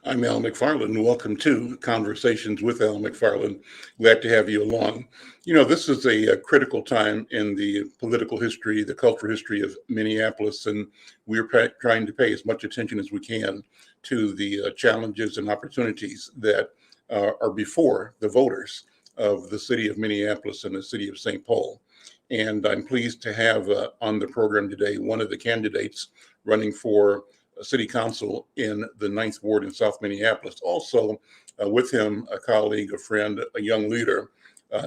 I'm Al McFarlane. Welcome to Conversations with Al McFarlane. Glad to have you along. This is a critical time in the political history, the cultural history of Minneapolis, and we're trying to pay as much attention as we can to the challenges and opportunities that are before the voters of the city of Minneapolis and the city of St. Paul. And I'm pleased to have on the program today one of the candidates running for city council in the 9th Ward in South Minneapolis. Also with him, a colleague, a friend, a young leader,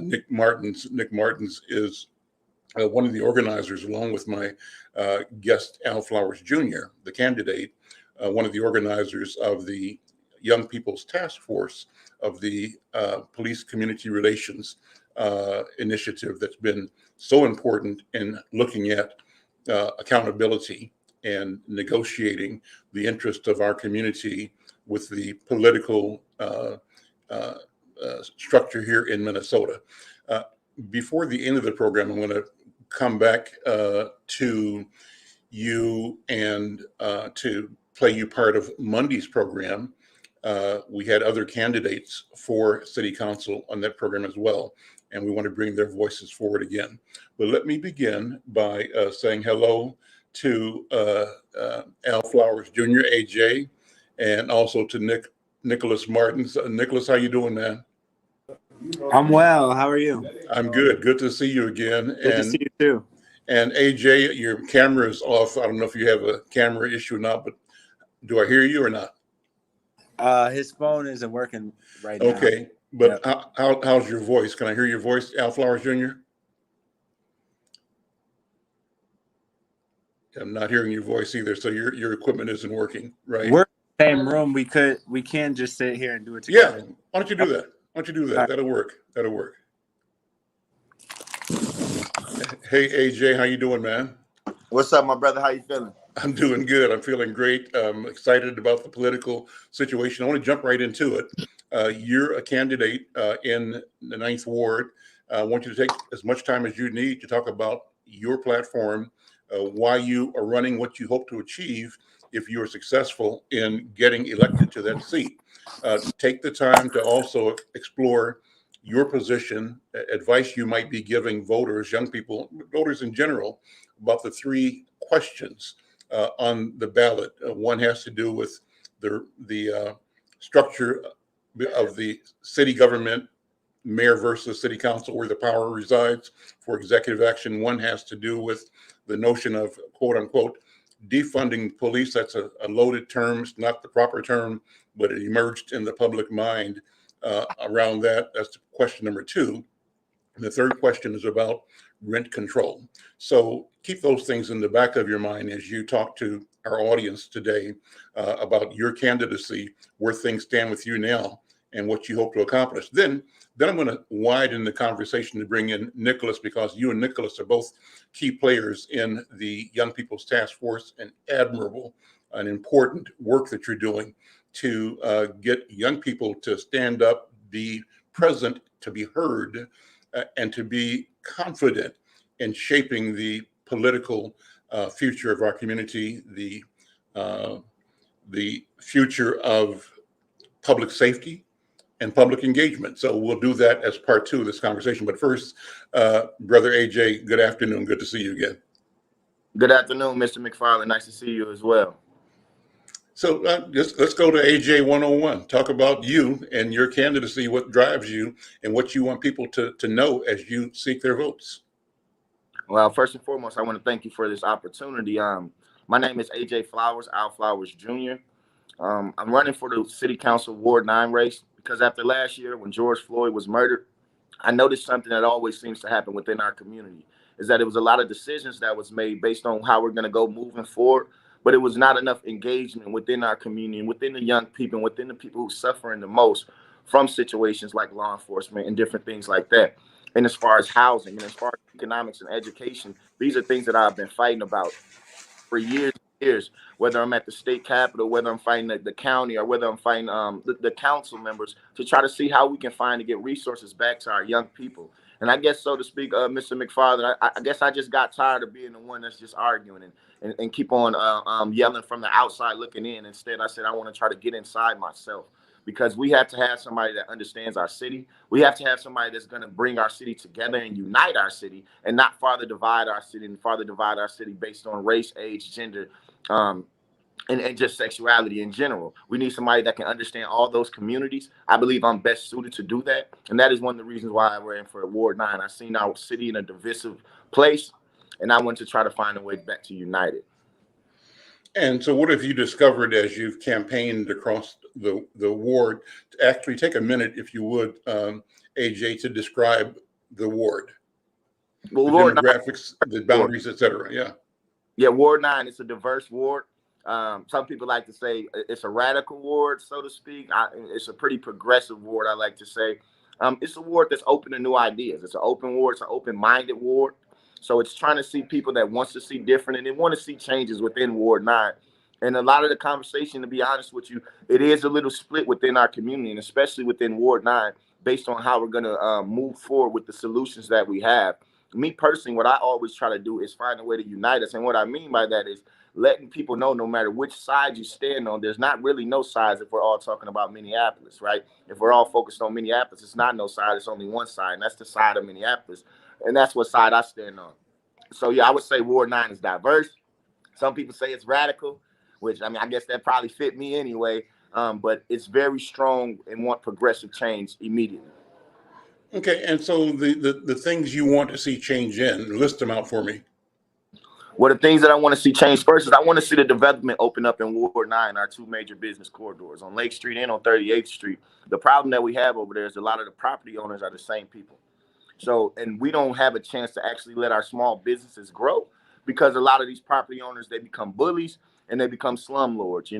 Nick Martins. Nick Martins is one of the organizers, along with my guest, Al Flowers Jr., the candidate, one of the organizers of the Young People's Task Force of the Police Community Relations initiative that's been so important in looking at accountability and negotiating the interest of our community with the political structure here in Minnesota. Before the end of the program, I'm going to come back to you and to play you part of Monday's program. We had other candidates for city council on that program as well, and we want to bring their voices forward again. But let me begin by saying hello to Al Flowers Jr., AJ, and also to Nicholas Martins. Nicholas, how you doing, man? I'm well. How are you? I'm good. Good to see you again. Good to see you too. And AJ, your camera is off. I don't know if you have a camera issue or not, but do I hear you or not? His phone isn't working right now. Okay, but yep. How's your voice? Can I hear your voice, Al Flowers Jr.? I'm not hearing your voice either, so your equipment isn't working, right? We're in the same room. We can just sit here and do it together. Yeah, why don't you do that? Why don't you do that? Right. That'll work. Hey, AJ, how you doing, man? What's up, my brother? How you feeling? I'm doing good. I'm feeling great. I'm excited about the political situation. I want to jump right into it. You're a candidate in the 9th Ward. I want you to take as much time as you need to talk about your platform, why you are running, what you hope to achieve if you are successful in getting elected to that seat. Take the time to also explore your position, advice you might be giving voters, young people, voters in general, about the 3 questions on the ballot. One has to do with the structure of the city government, mayor versus city council, where the power resides for executive action. One has to do with the notion of, quote unquote, defunding police. That's a loaded term. It's not the proper term, but it emerged in the public mind around that. That's question number 2. And the third question is about rent control. So keep those things in the back of your mind as you talk to our audience today about your candidacy, where things stand with you now, and what you hope to accomplish. Then I'm going to widen the conversation to bring in Nicholas, because you and Nicholas are both key players in the Young People's Task Force, and admirable and important work that you're doing to get young people to stand up, be present, to be heard, and to be confident in shaping the political future of our community, the future of public safety and public engagement. So we'll do that as part 2 of this conversation. But first, Brother AJ, good afternoon. Good to see you again. Good afternoon, Mr. McFarlane. Nice to see you as well. So let's go to AJ 101. Talk about you and your candidacy, what drives you, and what you want people to know as you seek their votes. Well, first and foremost, I want to thank you for this opportunity. My name is AJ Flowers, Al Flowers Jr. I'm running for the City Council Ward 9 race because after last year when George Floyd was murdered, I noticed something that always seems to happen within our community, is that it was a lot of decisions that was made based on how we're going to go moving forward, but it was not enough engagement within our community, within the young people, and within the people who are suffering the most from situations like law enforcement and different things like that. And as far as housing and as far as economics and education, these are things that I've been fighting about for years, whether I'm at the state capitol, whether I'm fighting the county, or whether I'm fighting the council members, to try to see how we can find to get resources back to our young people. And I guess, so to speak, Mr. McFarlane, I guess I just got tired of being the one that's just arguing and keep on yelling from the outside looking in. Instead, I said I want to try to get inside myself, because we have to have somebody that understands our city. We have to have somebody that's going to bring our city together and unite our city, and not farther divide our city based on race, age, gender, and just sexuality in general. We need somebody that can understand all those communities. I believe I'm best suited to do that. And that is one of the reasons why I ran for Ward 9. I seen our city in a divisive place, and I wanted to try to find a way back to unite it. And so what have you discovered as you've campaigned across the ward? To actually take a minute, if you would, AJ, to describe the ward. Well, the Ward demographics, 9, the boundaries, et cetera. Yeah. Yeah, Ward 9, it's a diverse ward. Some people like to say it's a radical ward, so to speak. It's a pretty progressive ward, I like to say. It's a ward that's open to new ideas. It's an open ward. It's an open-minded ward. So it's trying to see people that wants to see different, and they want to see changes within Ward 9. And a lot of the conversation, to be honest with you, it is a little split within our community, and especially within Ward 9, based on how we're going to move forward with the solutions that we have. Me personally, what I always try to do is find a way to unite us. And what I mean by that is letting people know, no matter which side you stand on, there's not really no sides if we're all talking about Minneapolis, right? If we're all focused on Minneapolis, it's not no side, it's only one side, and that's the side of Minneapolis. And that's what side I stand on. So yeah, I would say Ward 9 is diverse. Some people say it's radical, which, I mean, I guess that probably fit me anyway. But it's very strong and want progressive change immediately. Okay, and so the things you want to see change in, list them out for me. Well, the things that I want to see change first is I want to see the development open up in Ward 9, our two major business corridors on Lake Street and on 38th Street. The problem that we have over there is a lot of the property owners are the same people. So, and we don't have a chance to actually let our small businesses grow, because a lot of these property owners, they become bullies and they become slumlords,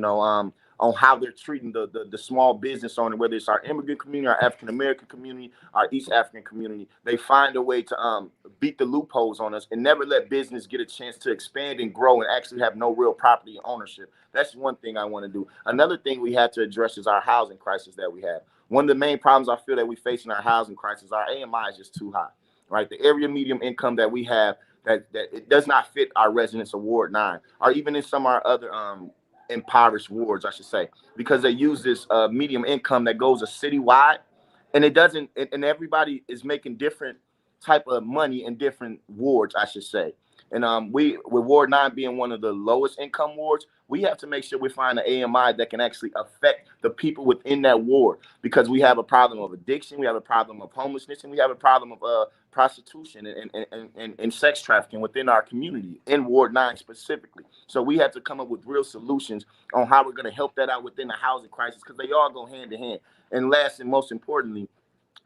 on how they're treating the small business owner, whether it's our immigrant community, our African-American community, our East African community. They find a way to beat the loopholes on us and never let business get a chance to expand and grow and actually have no real property ownership. That's one thing I want to do. Another thing we have to address is our housing crisis that we have. One of the main problems I feel that we face in our housing crisis, our AMI is just too high, right? The area medium income that we have, that it does not fit our residents of Ward 9, or even in some of our other impoverished wards, I should say, because they use this medium income that goes a citywide, and it doesn't, and everybody is making different type of money in different wards, I should say. And with Ward 9 being one of the lowest income wards, we have to make sure we find an AMI that can actually affect the people within that ward, because we have a problem of addiction, we have a problem of homelessness, and we have a problem of prostitution and sex trafficking within our community in Ward 9 specifically. So we have to come up with real solutions on how we're going to help that out within the housing crisis, because they all go hand in hand. And last and most importantly,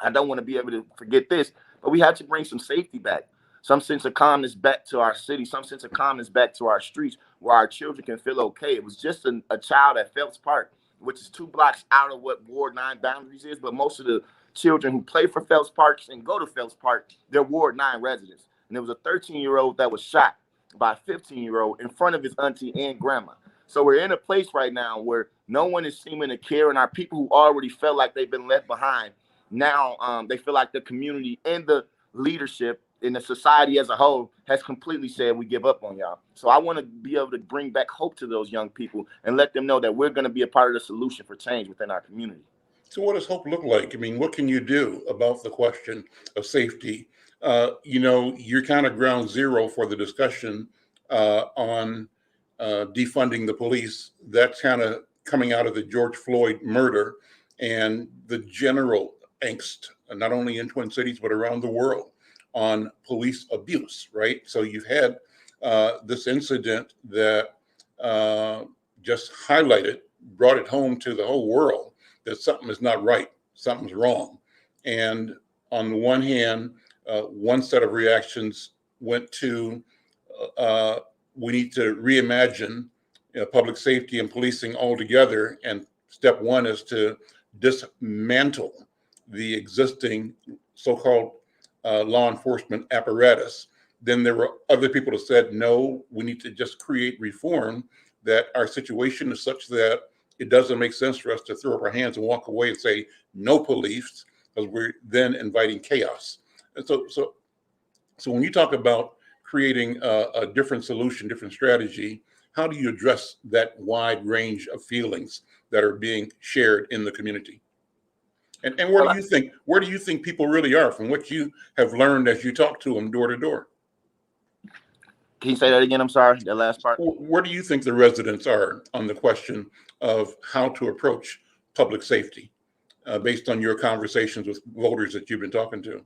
I don't want to be able to forget this, but we have to bring some safety back. Some sense of calmness back to our city, some sense of calmness back to our streets, where our children can feel okay. It was just a child at Phelps Park, which is 2 blocks out of what Ward 9 boundaries is, but most of the children who play for Phelps Park and go to Phelps Park, they're Ward 9 residents. And there was a 13-year-old that was shot by a 15-year-old in front of his auntie and grandma. So we're in a place right now where no one is seeming to care, and our people who already felt like they've been left behind, now they feel like the community and the leadership in the society as a whole has completely said, we give up on y'all. So I want to be able to bring back hope to those young people and let them know that we're going to be a part of the solution for change within our community. So what does hope look like? I mean, what can you do about the question of safety? You're kind of ground zero for the discussion on defunding the police. That's kind of coming out of the George Floyd murder and the general angst, not only in Twin Cities, but around the world, on police abuse, right? So you've had this incident that just brought it home to the whole world that something is not right, something's wrong. And on the one hand, one set of reactions went to, we need to reimagine public safety and policing altogether. And step one is to dismantle the existing so-called law enforcement apparatus. Then there were other people that said, no, we need to just create reform, that our situation is such that it doesn't make sense for us to throw up our hands and walk away and say no police, because we're then inviting chaos. And so when you talk about creating a different solution, different strategy, how do you address that wide range of feelings that are being shared in the community? And where do you think people really are from what you have learned as you talk to them door to door? Can you say that again? I'm sorry, that last part. Where do you think the residents are on the question of how to approach public safety, based on your conversations with voters that you've been talking to?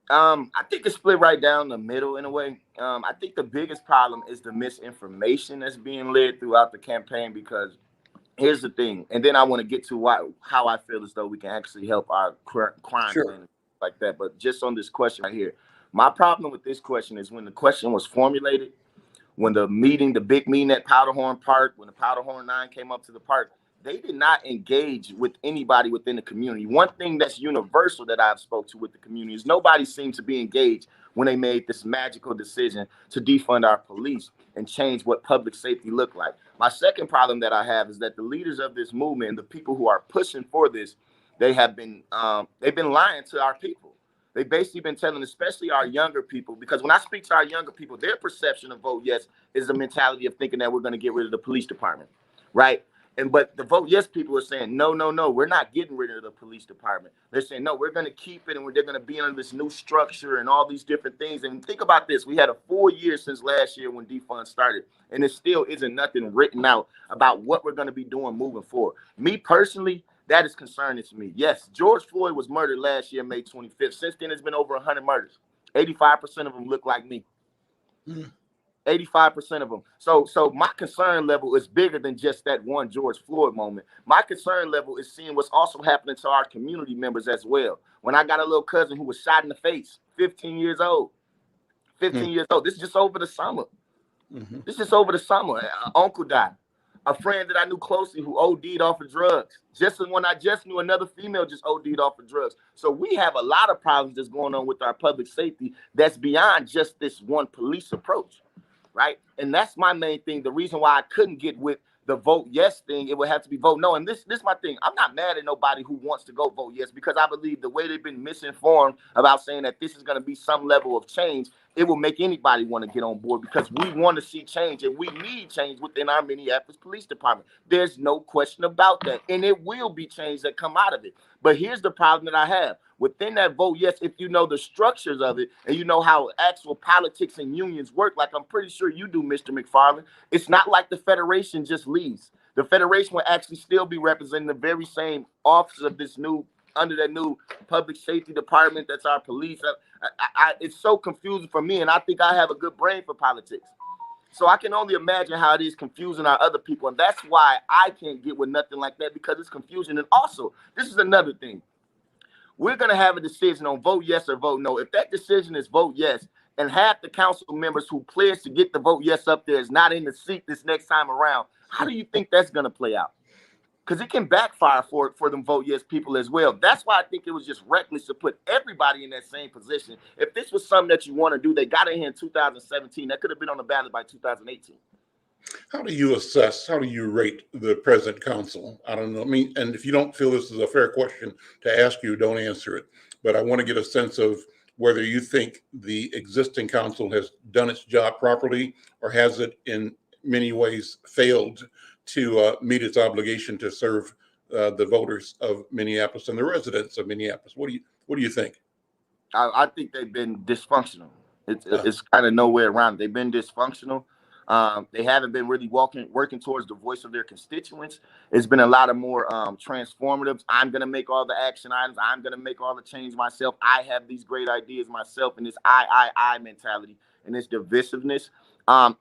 I think it's split right down the middle in a way. I think the biggest problem is the misinformation that's being led throughout the campaign, because here's the thing, and then I want to get to how I feel as though we can actually help our crime Sure. plan like that. But just on this question right here, my problem with this question is when the question was formulated, when the big meeting at Powderhorn Park, when the Powderhorn 9 came up to the park, they did not engage with anybody within the community. One thing that's universal that I've spoke to with the community is nobody seemed to be engaged when they made this magical decision to defund our police and change what public safety looked like. My second problem that I have is that the leaders of this movement, the people who are pushing for this, they've been lying to our people. They've basically been telling, especially our younger people, because when I speak to our younger people, their perception of vote yes is the mentality of thinking that we're going to get rid of the police department, right? But the vote yes people are saying, no, we're not getting rid of the police department. They're saying, no, we're going to keep it, and they're going to be under this new structure and all these different things. And think about this. We had a full year since last year when defund started, and it still isn't nothing written out about what we're going to be doing moving forward. Me personally, that is concerning to me. Yes, George Floyd was murdered last year, May 25th. Since then, there's been over 100 murders. 85% of them look like me. 85% of them. So my concern level is bigger than just that one George Floyd moment. My concern level is seeing what's also happening to our community members as well. When I got a little cousin who was shot in the face, 15 years old. 15 years old. This is just over the summer. This is just over the summer. An uncle died. A friend that I knew closely who OD'd off of drugs. Just when I just knew, another female just OD'd off of drugs. So we have a lot of problems that's going on with our public safety that's beyond just this one police approach, right? And that's my main thing. The reason why I couldn't get with the vote yes thing, it would have to be vote no. And this is my thing. I'm not mad at nobody who wants to go vote yes, because I believe the way they've been misinformed about saying that this is going to be some level of change, it will make anybody want to get on board, because we want to see change and we need change within our Minneapolis Police Department. There's no question about that. And it will be change that come out of it. But here's the problem that I have. Within that vote yes, if you know the structures of it and you know how actual politics and unions work, like I'm pretty sure you do, Mr. McFarlane, it's not like the Federation just leaves. The Federation will actually still be representing the very same office of this new, under that new public safety department that's our police. It's so confusing for me, and I think I have a good brain for politics. So I can only imagine how it is confusing our other people, and that's why I can't get with nothing like that, because it's confusion. And also, this is another thing. We're going to have a decision on vote yes or vote no. If that decision is vote yes, and half the council members who pledged to get the vote yes up there is not in the seat this next time around, how do you think that's going to play out? Because it can backfire for them vote yes people as well. That's why I think it was just reckless to put everybody in that same position. If this was something that you want to do, they got it here in 2017. That could have been on the ballot by 2018. How do you rate the present council? I don't know. I mean, and if you don't feel this is a fair question to ask you, don't answer it. But I want to get a sense of whether you think the existing council has done its job properly, or has it in many ways failed to meet its obligation to serve the voters of Minneapolis and the residents of Minneapolis. What do you think? I think they've been dysfunctional. It's kind of no way around it. They've been dysfunctional. They haven't been really working towards the voice of their constituents. It's been a lot of more transformative. I'm going to make all the action items. I'm going to make all the change myself. I have these great ideas myself, and this I mentality and this divisiveness.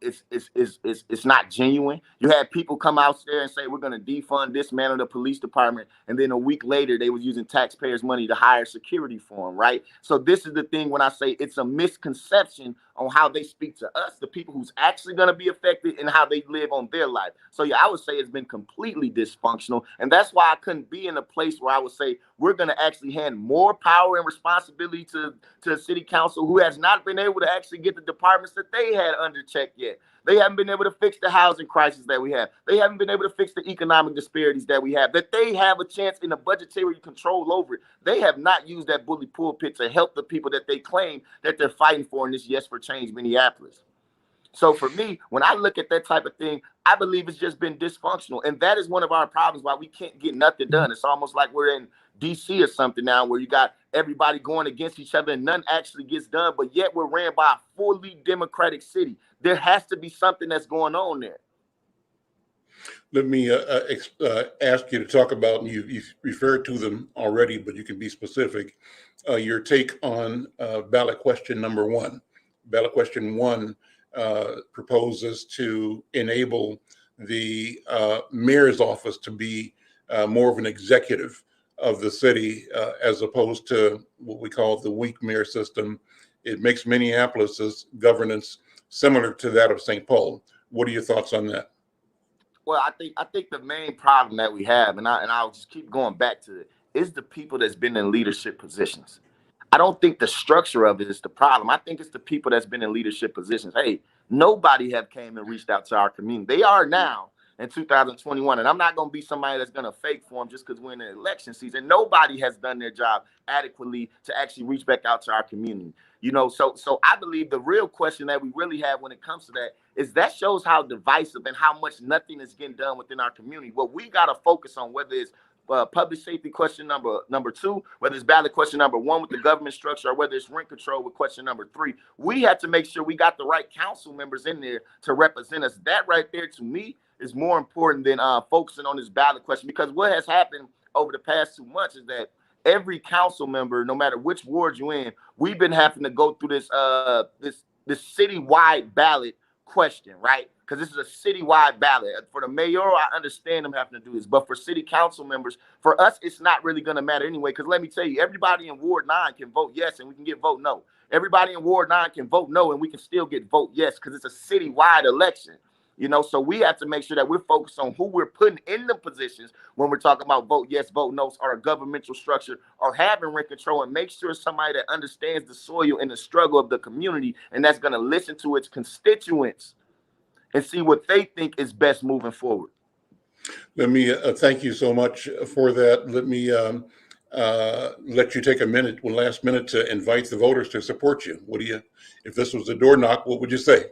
It's not genuine. You had people come out there and say, we're going to defund, dismantle the police department. And then a week later, they were using taxpayers' money to hire security for them, right? So this is the thing when I say it's a misconception on how they speak to us, the people who's actually going to be affected, and how they live on their life. So yeah, I would say it's been completely dysfunctional. And that's why I couldn't be in a place where I would say we're going to actually hand more power and responsibility to the city council, who has not been able to actually get the departments that they had under check yet. They haven't been able to fix the housing crisis that we have. They haven't been able to fix the economic disparities that we have, that they have a chance in the budgetary control over it. They have not used that bully pulpit to help the people that they claim that they're fighting for in this Yes for Change Minneapolis. So for me, when I look at that type of thing, I believe it's just been dysfunctional. And that is one of our problems why we can't get nothing done. It's almost like we're in DC or something now where you got everybody going against each other and none actually gets done. But yet we're ran by a fully democratic city. There has to be something that's going on there. Let me ask you to talk about, and you've referred to them already, but you can be specific, your take on ballot question number one. Ballot question one proposes to enable the mayor's office to be more of an executive of the city as opposed to what we call the weak mayor system. It makes Minneapolis's governance similar to that of St. Paul. What are your thoughts on that? Well, I think the main problem that we have, and I'll just keep going back to it, is the people that's been in leadership positions. I don't think the structure of it is the problem. I think it's the people that's been in leadership positions. Hey, nobody have came and reached out to our community. They are now in 2021, and I'm not going to be somebody that's going to fake for them just because we're in an election season. Nobody has done their job adequately to actually reach back out to our community. You know, so I believe the real question that we really have when it comes to that is that shows how divisive and how much nothing is getting done within our community. What we got to focus on, whether it's public safety question number two, whether it's ballot question number one with the government structure, or whether it's rent control with question number three, we have to make sure we got the right council members in there to represent us. That right there, to me, is more important than focusing on this ballot question, because what has happened over the past 2 months is that every council member, no matter which ward you're in, we've been having to go through this citywide ballot question, right? Because this is a citywide ballot. For the mayor, I understand them having to do this, but for city council members, for us, it's not really going to matter anyway. Because let me tell you, everybody in Ward 9 can vote yes, and we can get vote no. Everybody in Ward 9 can vote no, and we can still get vote yes, because it's a citywide election. You know, so we have to make sure that we're focused on who we're putting in the positions when we're talking about vote yes, vote no, or a governmental structure, or having rent control, and make sure somebody that understands the soil and the struggle of the community, and that's going to listen to its constituents and see what they think is best moving forward. Let me thank you so much for that. Let me let you take one last minute to invite the voters to support you. What do you, if this was a door knock, what would you say?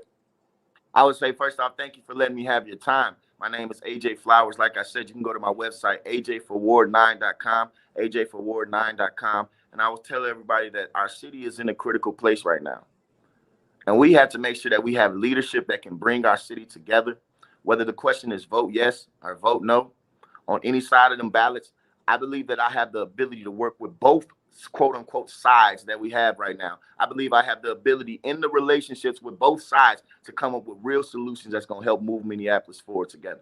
I would say, first off, thank you for letting me have your time. My name is AJ Flowers. Like I said, you can go to my website, ajforward9.com, ajforward9.com. And I will tell everybody that our city is in a critical place right now. And we have to make sure that we have leadership that can bring our city together. Whether the question is vote yes or vote no on any side of them ballots, I believe that I have the ability to work with both quote unquote sides that we have right now. I believe I have the ability in the relationships with both sides to come up with real solutions that's going to help move Minneapolis forward together.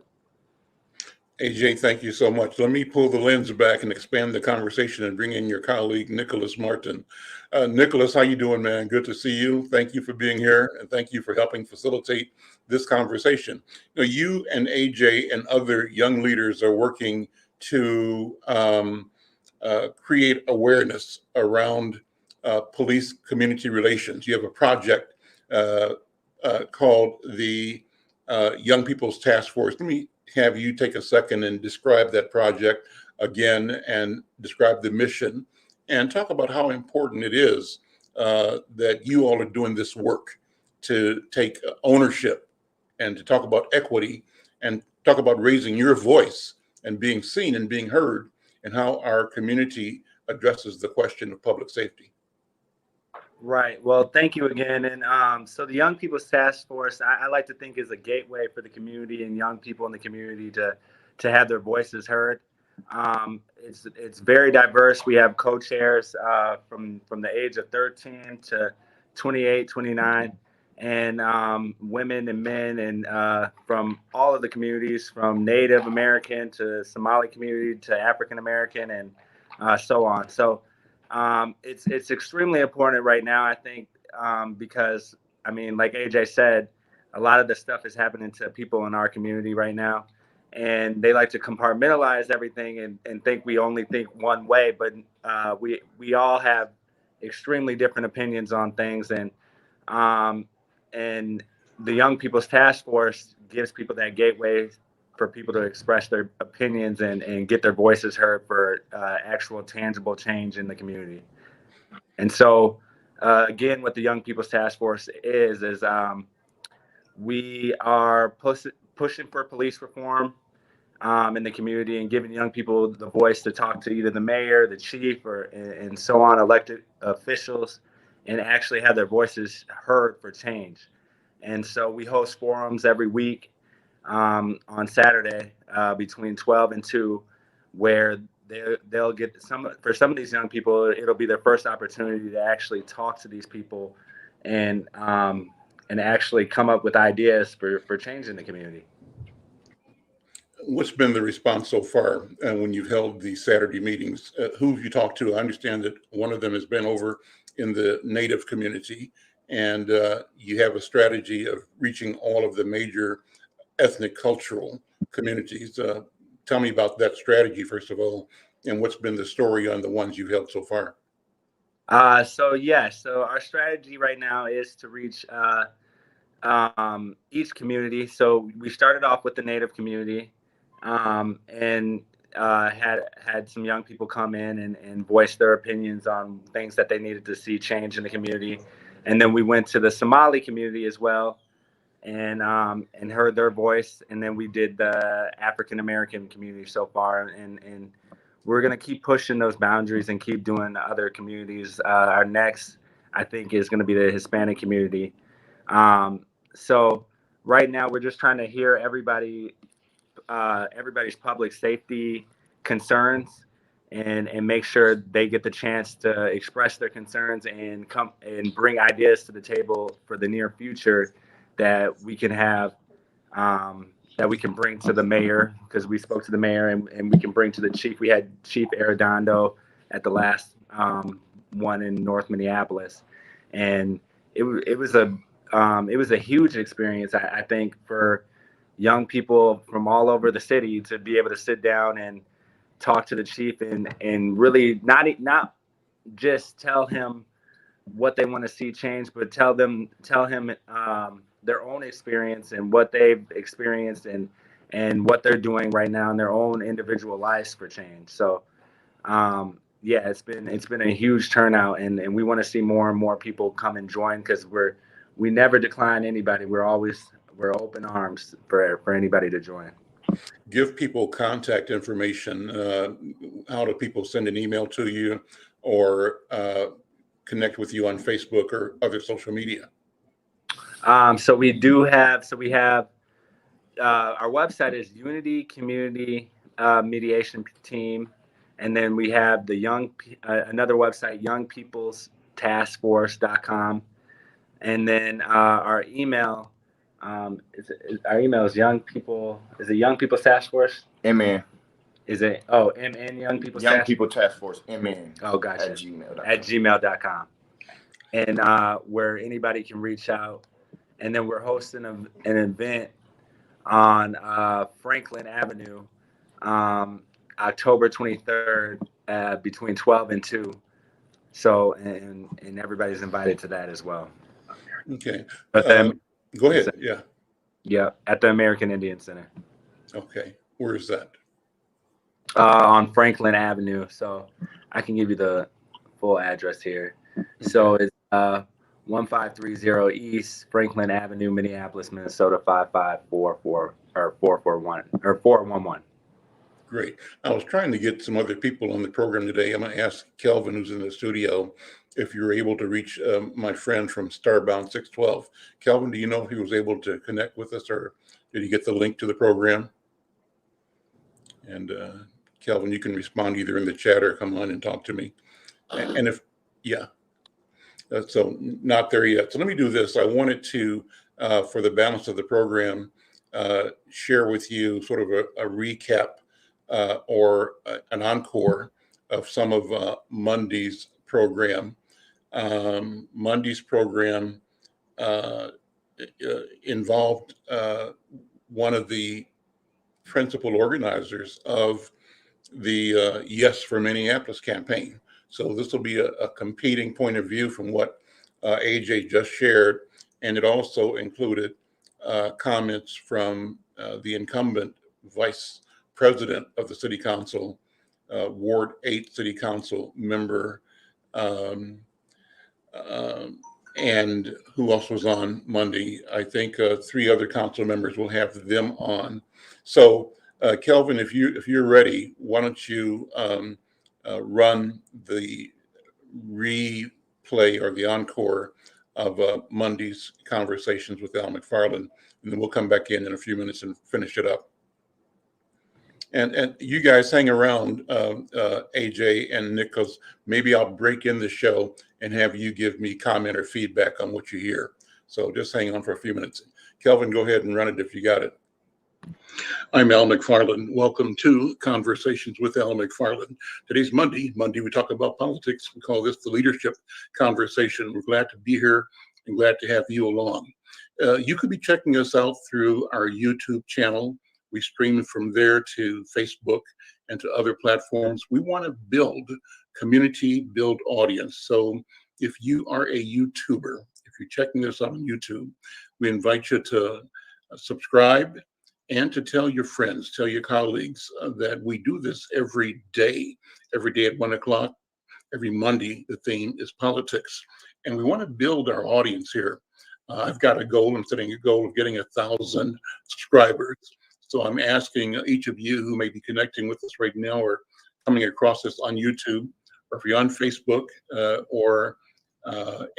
AJ, thank you so much. Let me pull the lens back and expand the conversation and bring in your colleague, Nicholas Martin. Nicholas, how you doing, man? Good to see you. Thank you for being here, and thank you for helping facilitate this conversation. You and AJ and other young leaders are working to create awareness around police community relations. You have a project called the Young People's Task Force. Let me have you take a second and describe that project again and describe the mission and talk about how important it is that you all are doing this work to take ownership and to talk about equity and talk about raising your voice and being seen and being heard, and how our community addresses the question of public safety. Right. Well, thank you again. And so the Young People's Task Force, I like to think, is a gateway for the community and young people in the community to have their voices heard. It's very diverse. We have co-chairs from the age of 13 to 28, 29, and women and men, and from all of the communities, from Native American to Somali community to African American, and so on. So it's extremely important right now, I think, because, I mean, like AJ said, a lot of this stuff is happening to people in our community right now, and they like to compartmentalize everything and think we only think one way, but we all have extremely different opinions on things, and the Young People's Task Force gives people that gateway for people to express their opinions and get their voices heard for actual tangible change in the community. And so, again, what the Young People's Task Force is we are pushing for police reform in the community and giving young people the voice to talk to either the mayor, the chief, and so on, elected officials, and actually have their voices heard for change. And so we host forums every week on Saturday between 12 and 2, where they'll get for some of these young people, it'll be their first opportunity to actually talk to these people and actually come up with ideas for change in the community. What's been the response so far when you've held these Saturday meetings? Who have you talked to? I understand that one of them has been over in the Native community, and you have a strategy of reaching all of the major ethnic cultural communities. Tell me about that strategy, first of all, and what's been the story on the ones you've held so far. So our strategy right now is to reach each community. So we started off with the Native community, and had some young people come in and voice their opinions on things that they needed to see change in the community. And then we went to the Somali community as well, and heard their voice. And then we did the African American community so far, and we're gonna keep pushing those boundaries and keep doing the other communities. Our next, I think, is gonna be the Hispanic community. So right now we're just trying to hear everybody's public safety concerns and make sure they get the chance to express their concerns and come and bring ideas to the table for the near future that we can have, that we can bring to the mayor, because we spoke to the mayor, and we can bring to the chief. We had Chief Arredondo at the last one in North Minneapolis, and it was a huge experience, I think, for young people from all over the city to be able to sit down and talk to the chief and really not just tell him what they want to see change, but tell him their own experience and what they've experienced and what they're doing right now in their own individual lives for change. So it's been a huge turnout, and we want to see more and more people come and join, because we never decline anybody. We're open arms for anybody to join. Give people contact information. How do people send an email to you or connect with you on Facebook or other social media? So we have our website is Unity Community Mediation Team, and then we have the another website, youngpeoplestaskforce.com, and then our email. Our email is Young People. Is it Young People's Task Force? MN. Is it? Oh, MN Young People's Young People Task Force. MN. Oh, gotcha. At gmail.com. And where anybody can reach out. And then we're hosting an event on Franklin Avenue, October 23rd, between 12 and 2. So, and everybody's invited to that as well. Okay. But then. Go ahead. Yeah. Yeah, at the American Indian Center. Okay. Where is that? On Franklin Avenue. So I can give you the full address here. Okay. So it's 1530 East Franklin Avenue, Minneapolis, Minnesota 55441 or 411. Great. I was trying to get some other people on the program today. I'm going to ask Kelvin, who's in the studio, if you're able to reach my friend from Starbound 612. Kelvin, do you know if he was able to connect with us, or did he get the link to the program? And Kelvin, you can respond either in the chat or come on and talk to me. And if, yeah, so not there yet. So let me do this. I wanted to, for the balance of the program, share with you sort of a recap or an encore of some of Monday's program. Monday's program involved one of the principal organizers of the Yes for Minneapolis campaign. So this will be a competing point of view from what AJ just shared, and it also included comments from the incumbent vice president of the city council, Ward 8 city council member, and who else was on Monday? I think 3 other council members will have them on. So Kelvin, if you're ready, why don't you run the replay or the encore of Monday's conversations with Al McFarlane, and then we'll come back in a few minutes and finish it up. And you guys hang around, AJ and Nick, because maybe I'll break in the show and have you give me comment or feedback on what you hear. So just hang on for a few minutes. Kelvin, go ahead and run it if you got it. I'm Al McFarlane. Welcome to Conversations with Al McFarlane. Today's Monday. We talk about politics. We call this the leadership conversation. We're glad to be here and glad to have you along. You could be checking us out through our YouTube channel. We stream from there to Facebook and to other platforms. We want to build community, build audience. So if you are a YouTuber, if you're checking us out on YouTube, we invite you to subscribe and to tell your friends, tell your colleagues that we do this every day at 1 o'clock. Every Monday, the theme is politics. And we want to build our audience here. I've got a goal, I'm setting a goal of getting 1,000 subscribers. So I'm asking each of you who may be connecting with us right now or coming across this on YouTube, or if you're on Facebook or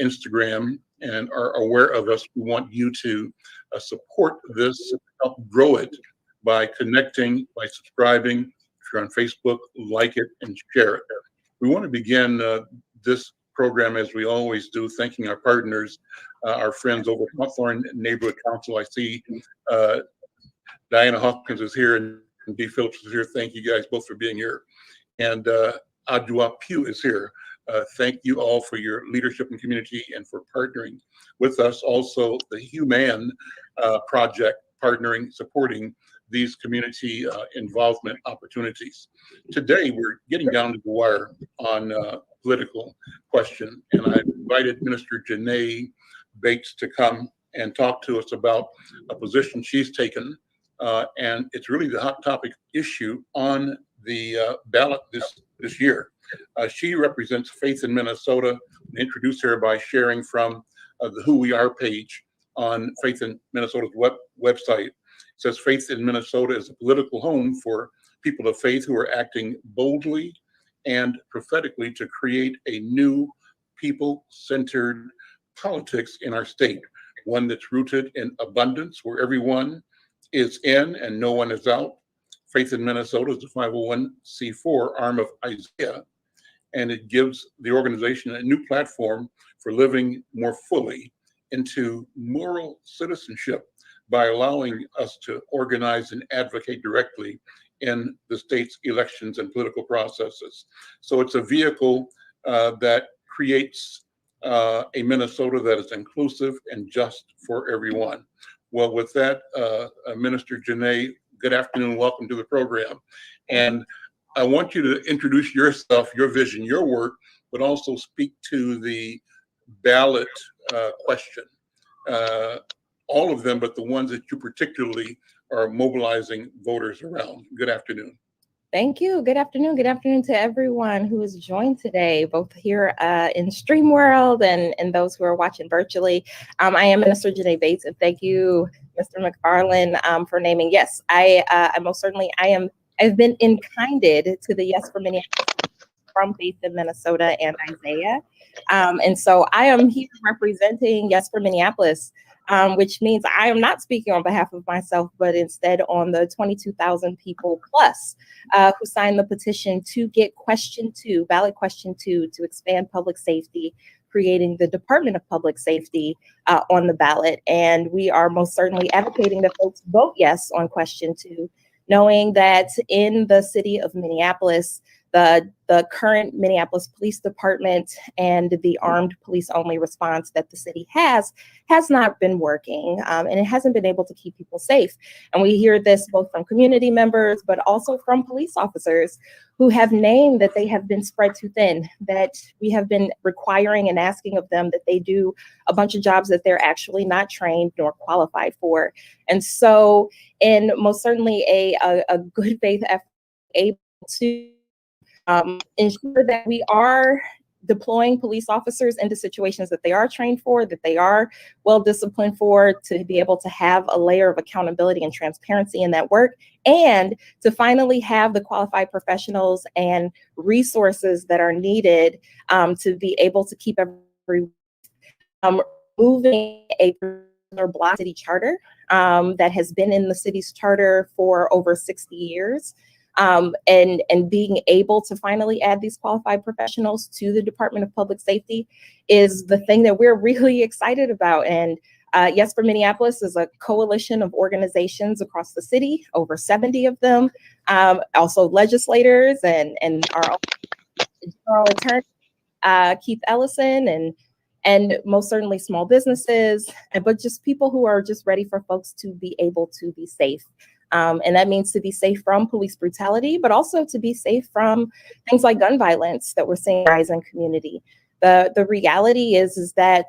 Instagram and are aware of us, we want you to support this, help grow it by connecting, by subscribing. If you're on Facebook, like it and share it. We want to begin this program, as we always do, thanking our partners, our friends over at McFarlane Neighborhood Council. I see Diana Hawkins is here and Dee Phillips is here. Thank you guys both for being here. And Adwa Pugh is here. Thank you all for your leadership and community and for partnering with us. Also, the Human Project partnering, supporting these community involvement opportunities. Today, we're getting down to the wire on a political question, and I invited Minister Janae Bates to come and talk to us about a position she's taken. And it's really the hot topic issue on the ballot this year. She represents Faith in Minnesota. I introduced her by sharing from the Who We Are page on Faith in Minnesota's website. It says Faith in Minnesota is a political home for people of faith who are acting boldly and prophetically to create a new people-centered politics in our state, one that's rooted in abundance, where everyone is in and no one is out. Faith in Minnesota is a 501c4 arm of Isaiah, and it gives the organization a new platform for living more fully into moral citizenship by allowing us to organize and advocate directly in the state's elections and political processes. So it's a vehicle that creates a Minnesota that is inclusive and just for everyone. Well, with that, Minister Janae, good afternoon, welcome to the program. And I want you to introduce yourself, your vision, your work, but also speak to the ballot question. All of them, but the ones that you particularly are mobilizing voters around. Good afternoon. Thank you. Good afternoon. Good afternoon to everyone who has joined today, both here in Stream World and those who are watching virtually. I am Minister Janae Bates, and thank you, Mr. McFarlane, for naming. Yes, I most certainly I've been in-kinded to the Yes for Minneapolis from Faith in Minnesota and Isaiah. And so I am here representing Yes for Minneapolis, which means I am not speaking on behalf of myself, but instead on the 22,000 people plus who signed the petition to get ballot question 2, to expand public safety, creating the Department of Public Safety on the ballot. And we are most certainly advocating that folks vote yes on question 2, knowing that in the city of Minneapolis, the current Minneapolis Police Department and the armed police only response that the city has not been working, and it hasn't been able to keep people safe. And we hear this both from community members, but also from police officers who have named that they have been spread too thin, that we have been requiring and asking of them that they do a bunch of jobs that they're actually not trained nor qualified for. And so in most certainly a good faith effort, able to ensure that we are deploying police officers into situations that they are trained for, that they are well disciplined for, to be able to have a layer of accountability and transparency in that work, and to finally have the qualified professionals and resources that are needed to be able to keep every moving a block city charter that has been in the city's charter for over 60 years. And being able to finally add these qualified professionals to the Department of Public Safety is the thing that we're really excited about. And Yes for Minneapolis is a coalition of organizations across the city, over 70 of them, also legislators and our own general attorney, Keith Ellison, and most certainly small businesses, but just people who are just ready for folks to be able to be safe. And that means to be safe from police brutality, but also to be safe from things like gun violence that we're seeing rise in community. The reality is that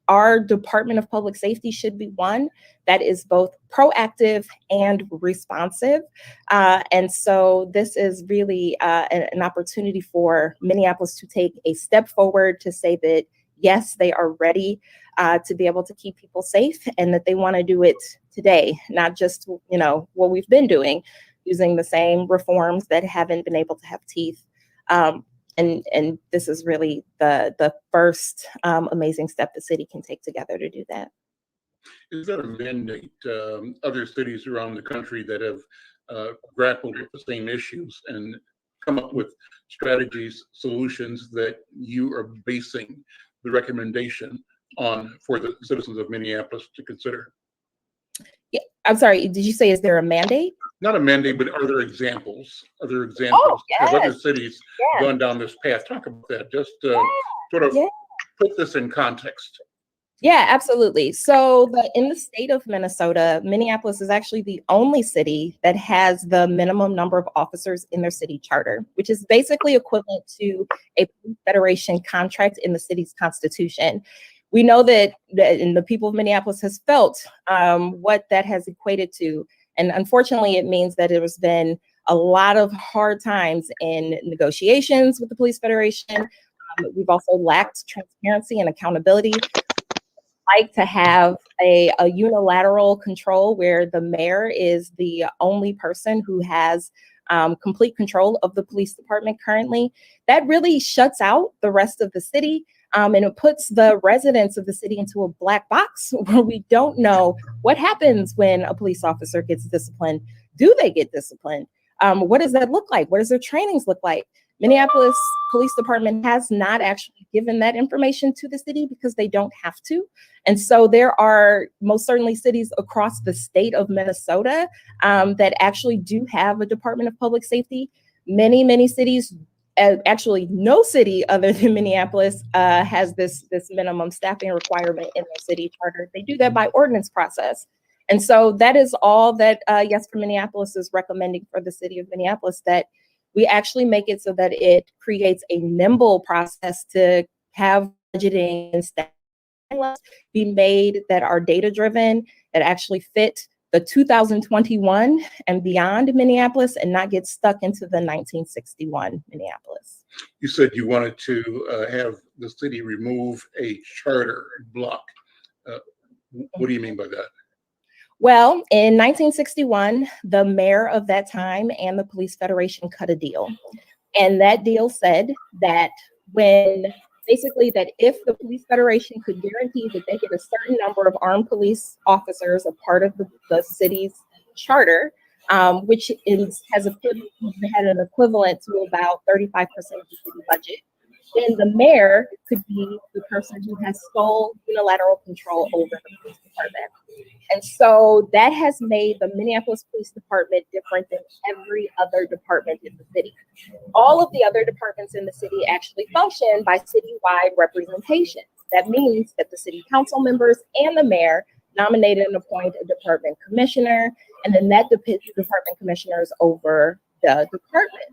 our Department of Public Safety should be one that is both proactive and responsive. And so this is really an opportunity for Minneapolis to take a step forward to say that, yes, they are ready to be able to keep people safe, and that they want to do it today, not just, what we've been doing, using the same reforms that haven't been able to have teeth. And this is really the first amazing step the city can take together to do that. Is there a mandate? Other cities around the country that have grappled with the same issues and come up with strategies, solutions that you are basing the recommendation on for the citizens of Minneapolis to consider? Yeah, I'm sorry, did you say, is there a mandate? Not a mandate, but are there examples? Other examples Oh, of other yes. cities Yeah. gone down this path? Talk about that. Just sort of Yeah. put this in context. Yeah, absolutely. So in the state of Minnesota, Minneapolis is actually the only city that has the minimum number of officers in their city charter, which is basically equivalent to a police federation contract in the city's constitution. We know that and the people of Minneapolis has felt what that has equated to. And unfortunately, it means that there has been a lot of hard times in negotiations with the police federation. We've also lacked transparency and accountability. Like to have a unilateral control where the mayor is the only person who has complete control of the police department currently. That really shuts out the rest of the city. And it puts the residents of the city into a black box where we don't know what happens when a police officer gets disciplined. Do they get disciplined? What does that look like? What does their trainings look like? Minneapolis Police Department has not actually given that information to the city because they don't have to. And so there are most certainly cities across the state of Minnesota that actually do have a Department of Public Safety. Many cities, actually no city other than Minneapolis has this minimum staffing requirement in their city charter. They do that by ordinance process. And so that is all that Yes for Minneapolis is recommending for the city of Minneapolis, that we actually make it so that it creates a nimble process to have budgeting and staffing be made that are data driven, that actually fit the 2021 and beyond Minneapolis, and not get stuck into the 1961 Minneapolis. You said you wanted to have the city remove a charter block. What do you mean by that? Well, in 1961, the mayor of that time and the Police Federation cut a deal. And that deal said that if the Police Federation could guarantee that they get a certain number of armed police officers, a part of the city's charter, which had an equivalent to about 35% of the city budget, then the mayor could be the person who has sole unilateral control over the police department. And so that has made the Minneapolis Police Department different than every other department in the city. All of the other departments in the city actually function by citywide representation. That means that the city council members and the mayor nominate and appoint a department commissioner, and then that department commissioner is over the department.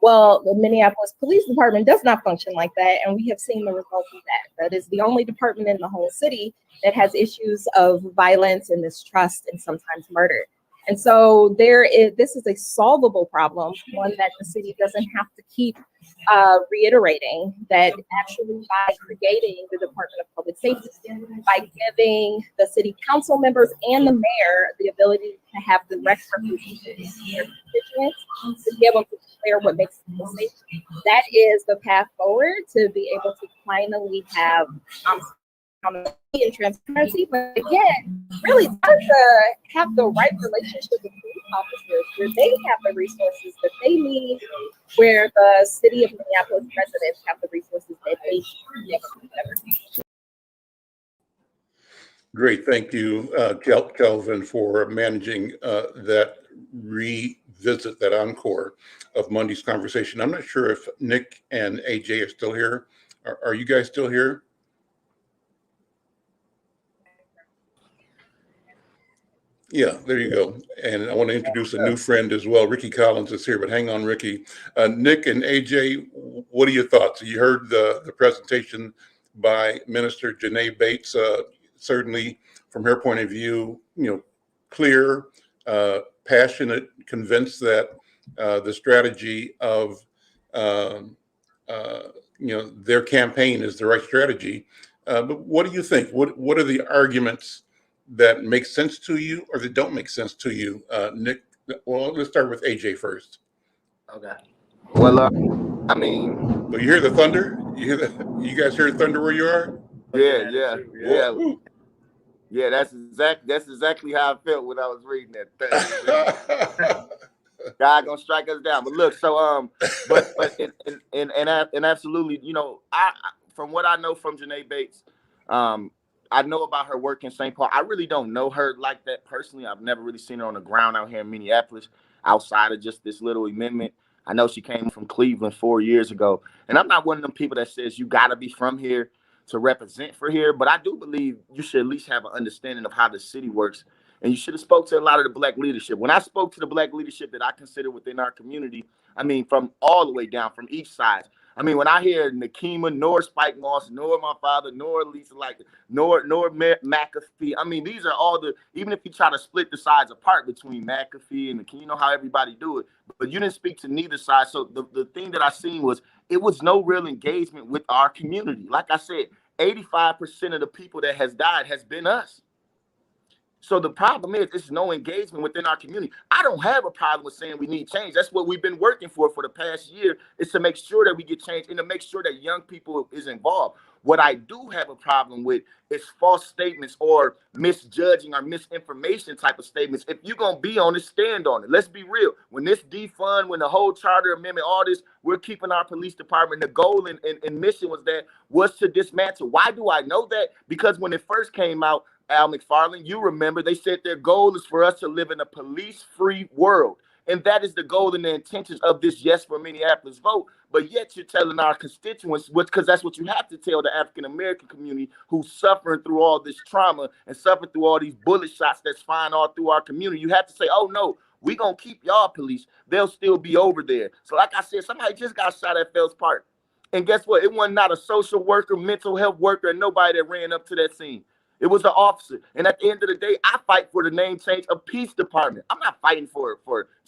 Well, the Minneapolis Police Department does not function like that, and we have seen the results of that. That is the only department in the whole city that has issues of violence and mistrust and sometimes murder. And so this is a solvable problem, one that the city doesn't have to keep reiterating, that actually by creating the Department of Public Safety, by giving the city council members and the mayor the ability to have direct representation of their constituents, to be able to declare what makes people safe, that is the path forward to be able to finally have accountability and transparency, but again, really trying to have the right relationship with police officers where they have the resources that they need, where the city of Minneapolis residents have the resources that they need. Great, thank you, Kelvin, for managing that revisit, that encore of Monday's conversation. I'm not sure if Nick and AJ are still here. Are you guys still here? Yeah, there you go. And I want to introduce a new friend as well. Ricky Collins is here, but hang on, Ricky. Nick and AJ, what are your thoughts? You heard the presentation by Minister Janae Bates. Certainly, from her point of view, clear, passionate, convinced that the strategy of their campaign is the right strategy. But what do you think? What are the arguments that make sense to you or that don't make sense to you? Nick, well, let's start with AJ first. Okay. Well, I mean, but you hear the thunder? You guys hear the thunder where you are? Yeah. Yeah, that's exactly how I felt when I was reading that. God gonna strike us down. But look, so but and absolutely, I from what I know from Janae Bates, I know about her work in St. Paul. I really don't know her like that personally. I've never really seen her on the ground out here in Minneapolis outside of just this little amendment. I know she came from Cleveland 4 years ago. And I'm not one of them people that says you got to be from here to represent for here. But I do believe you should at least have an understanding of how the city works. And you should have spoke to a lot of the Black leadership. When I spoke to the Black leadership that I consider within our community, I mean, from all the way down, from each side. I mean, when I hear Nakima, nor Spike Moss, nor my father, nor Lisa, nor McAfee, I mean, these are all even if you try to split the sides apart between McAfee and Nakima, you know how everybody do it, but you didn't speak to neither side. So the thing that I seen was, it was no real engagement with our community. Like I said, 85% of the people that has died has been us. So the problem is, it's no engagement within our community. I don't have a problem with saying we need change. That's what we've been working for the past year, is to make sure that we get change and to make sure that young people is involved. What I do have a problem with is false statements or misjudging or misinformation type of statements. If you're going to be on it, stand on it. Let's be real. When this defund, when the whole charter amendment, all this, we're keeping our police department. The goal and mission was to dismantle. Why do I know that? Because when it first came out, Al McFarlane, you remember, they said their goal is for us to live in a police-free world. And that is the goal and the intentions of this Yes for Minneapolis vote. But yet you're telling our constituents, because that's what you have to tell the African-American community who's suffering through all this trauma and suffering through all these bullet shots that's flying all through our community. You have to say, oh, no, we're going to keep y'all police. They'll still be over there. So like I said, somebody just got shot at Fells Park. And guess what? It wasn't not a social worker, mental health worker, and nobody that ran up to that scene. It was an officer. And at the end of the day, I fight for the name change of Peace Department. I'm not fighting for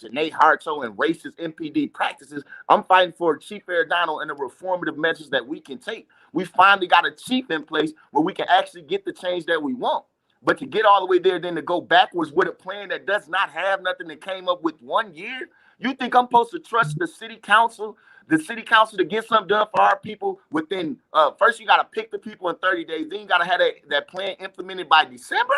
Janae Harto and racist MPD practices. I'm fighting for Chief Arredondo and the reformative measures that we can take. We finally got a chief in place where we can actually get the change that we want. But to get all the way there, then to go backwards with a plan that does not have nothing that came up with 1 year, you think I'm supposed to trust the city council to get something done for our people within, first you got to pick the people in 30 days, then you got to have that plan implemented by December?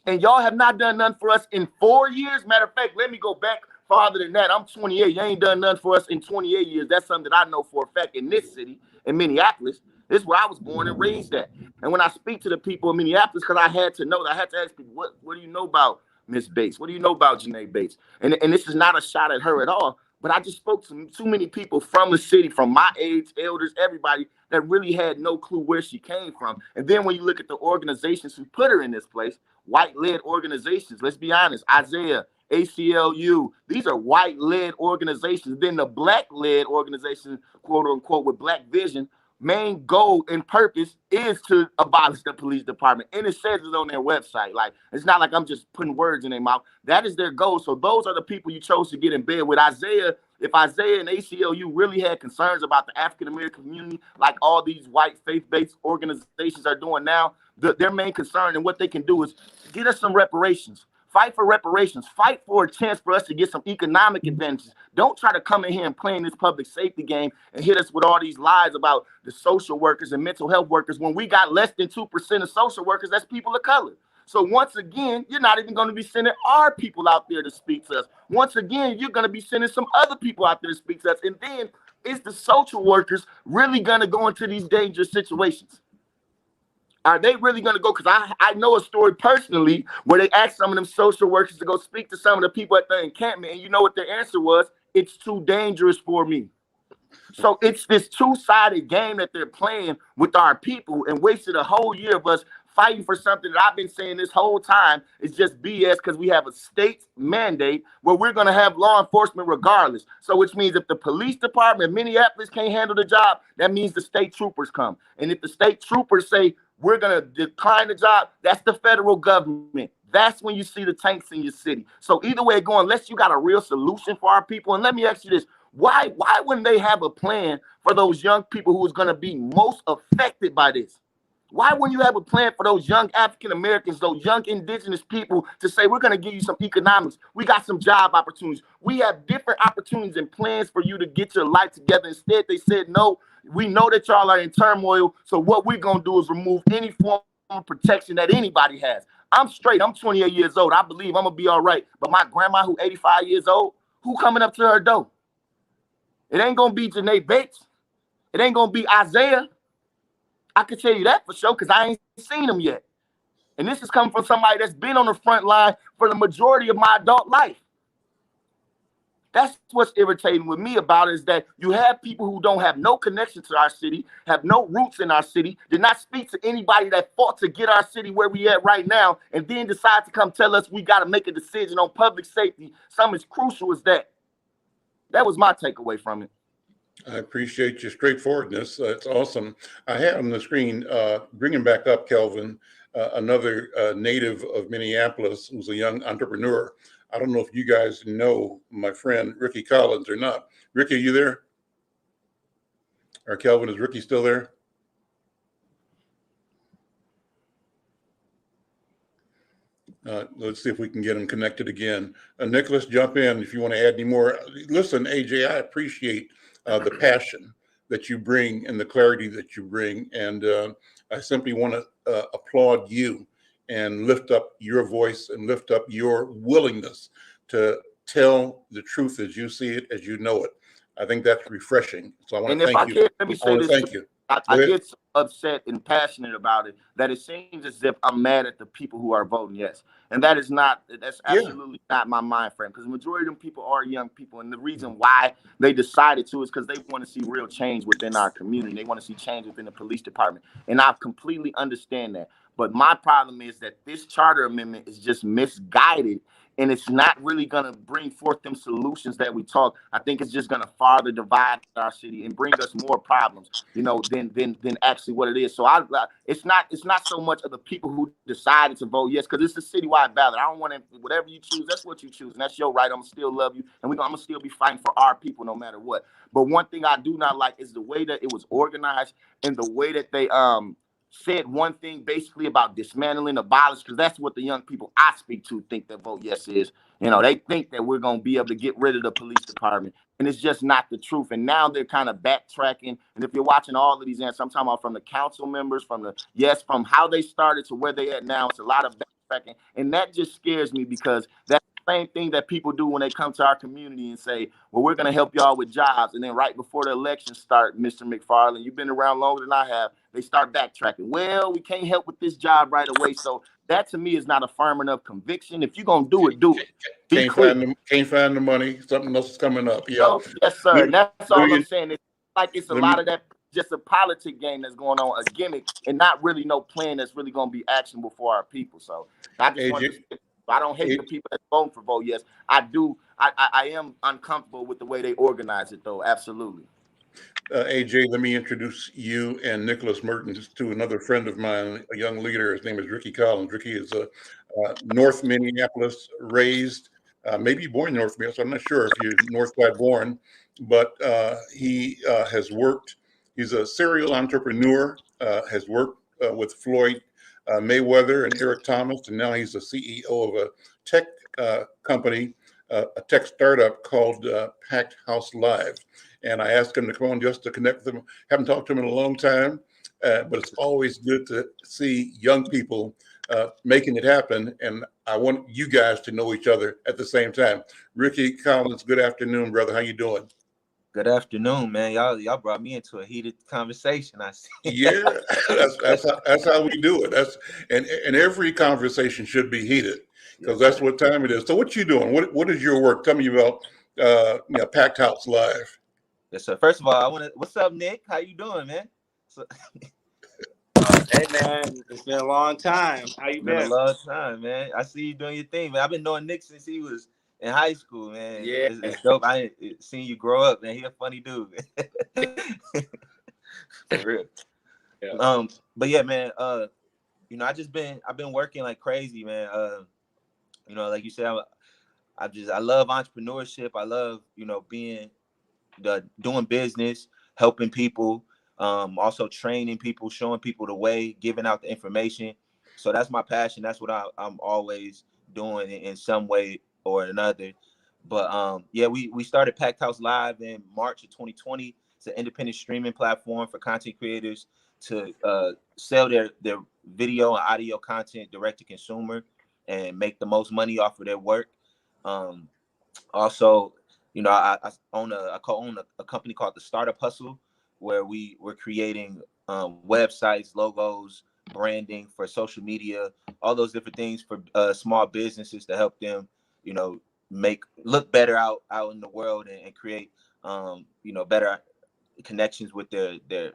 And y'all have not done nothing for us in 4 years? Matter of fact, let me go back farther than that. I'm 28. You ain't done nothing for us in 28 years. That's something that I know for a fact in this city, in Minneapolis. This is where I was born and raised at. And when I speak to the people in Minneapolis, because I had to know, I had to ask people, what do you know about Miss Bates? What do you know about Janae Bates? And this is not a shot at her at all, but I just spoke to too many people from the city, from my age, elders, everybody that really had no clue where she came from. And then when you look at the organizations who put her in this place, white-led organizations, let's be honest, Isaiah, ACLU, these are white-led organizations. Then the black-led organization, quote unquote, with black vision, main goal and purpose is to abolish the police department. And it says it on their website. Like, it's not like I'm just putting words in their mouth. That is their goal. So those are the people you chose to get in bed with. Isaiah, if Isaiah and ACLU really had concerns about the African-American community, like all these white faith-based organizations are doing now, their main concern and what they can do is get us some reparations. Fight for reparations. Fight for a chance for us to get some economic advantages. Don't try to come in here and play in this public safety game and hit us with all these lies about the social workers and mental health workers when we got less than 2% of social workers that's people of color. So once again, you're not even going to be sending our people out there to speak to us. Once again, you're going to be sending some other people out there to speak to us. And then is the social workers really going to go into these dangerous situations? Are they really going to go? Because I know a story personally where they asked some of them social workers to go speak to some of the people at the encampment. And you know what their answer was? It's too dangerous for me. So it's this two-sided game that they're playing with our people and wasted a whole year of us fighting for something that I've been saying this whole time is just BS because we have a state mandate where we're going to have law enforcement regardless. So which means if the police department in Minneapolis can't handle the job, that means the state troopers come. And if the state troopers say, we're going to decline the job, that's the federal government. That's when you see the tanks in your city. So either way going, unless you got a real solution for our people, and let me ask you this, why wouldn't they have a plan for those young people who is going to be most affected by this? Why wouldn't you have a plan for those young African Americans, those young indigenous people to say, we're going to give you some economics. We got some job opportunities. We have different opportunities and plans for you to get your life together. Instead, they said, no, we know that y'all are in turmoil. So what we're going to do is remove any form of protection that anybody has. I'm straight. I'm 28 years old. I believe I'm going to be all right. But my grandma who 85 years old, who coming up to her door? It ain't going to be Janae Bates. It ain't going to be Isaiah. I can tell you that for sure because I ain't seen them yet. And this is coming from somebody that's been on the front line for the majority of my adult life. That's what's irritating with me about it is that you have people who don't have no connection to our city, have no roots in our city, did not speak to anybody that fought to get our city where we at right now, and then decide to come tell us we got to make a decision on public safety. Something as crucial as that. That was my takeaway from it. I appreciate your straightforwardness. It's awesome. I have on the screen, bringing back up, Kelvin, another native of Minneapolis who's a young entrepreneur. I don't know if you guys know my friend Ricky Collins or not. Ricky, are you there? Or Kelvin, is Ricky still there? Let's see if we can get him connected again. Nicholas, jump in if you want to add any more. Listen, AJ, I appreciate the passion that you bring and the clarity that you bring. And I simply want to applaud you and lift up your voice and lift up your willingness to tell the truth as you see it, as you know it. I think that's refreshing. So I want to thank you. Let me say this. Thank you. I get so upset and passionate about it that it seems as if I'm mad at the people who are voting yes. And that's absolutely not my mind frame, because the majority of them people are young people. And the reason why they decided to is because they want to see real change within our community. They want to see change within the police department. And I completely understand that. But my problem is that this charter amendment is just misguided. And it's not really going to bring forth them solutions that we talk. I think it's just going to farther divide our city and bring us more problems, than actually what it is. So it's not so much of the people who decided to vote yes, because it's a citywide ballot. I don't want to, whatever you choose, that's what you choose, and that's your right. I'm gonna still love you, and I'm gonna still be fighting for our people no matter what. But one thing I do not like is the way that it was organized and the way that they said one thing basically about dismantling, abolish, because that's what the young people I speak to think that vote yes is. They think that we're going to be able to get rid of the police department, and it's just not the truth. And now they're kind of backtracking. And if you're watching all of these answers, I'm talking about from the council members, from how they started to where they at now, it's a lot of backtracking. And that just scares me because that's same thing that people do when they come to our community and say, well, we're going to help y'all with jobs. And then right before the election start, Mr. McFarlane, you've been around longer than I have, they start backtracking. Well, we can't help with this job right away. So that to me is not a firm enough conviction. If you're going to do it, do it. Can't find the money. Something else is coming up. Yeah. So, yes, sir. And that's all I'm saying. It's like it's a let lot me- of that, just a politic game that's going on, a gimmick, and not really no plan that's really going to be actionable for our people. So I just want to. I don't hate the people that vote for vote. Yes, I do. I am uncomfortable with the way they organize it, though. Absolutely. AJ, let me introduce you and Nicholas Mertens to another friend of mine, a young leader. His name is Ricky Collins. Ricky is a North Minneapolis raised, maybe born in North Minneapolis. I'm not sure if you're Northside born, but he has worked. He's a serial entrepreneur, has worked with Floyd Mayweather and Eric Thomas, and now he's the CEO of a tech company, a tech startup called Packed House Live. And I asked him to come on just to connect with him. Haven't talked to him in a long time, but it's always good to see young people making it happen. And I want you guys to know each other at the same time. Ricky Collins, good afternoon, brother. How you doing? Good afternoon, man. Y'all brought me into a heated conversation. I see. Yeah, that's how we do it. And every conversation should be heated because that's what time it is. So what you doing? What is your work? Tell me about Packed House Live. Yes, sir. First of all, what's up, Nick? How you doing, man? Hey, man, it's been a long time. How you been? A long time, man. I see you doing your thing, man. I've been knowing Nick since he was in high school, man. Yeah, it's dope. I ain't seen you grow up, man. He a funny dude. For real. Yeah. But yeah, man. I've been working like crazy, man. Like you said, I love entrepreneurship. I love doing business, helping people, also training people, showing people the way, giving out the information. So that's my passion. That's what I'm always doing in some way or another. But we started Packed House Live in March of 2020. It's an independent streaming platform for content creators to sell their video and audio content direct to consumer and make the most money off of their work. Also, I co-own a company called the Startup Hustle, where we're creating websites, logos, branding for social media, all those different things for small businesses to help them, look better out in the world and create, better connections with their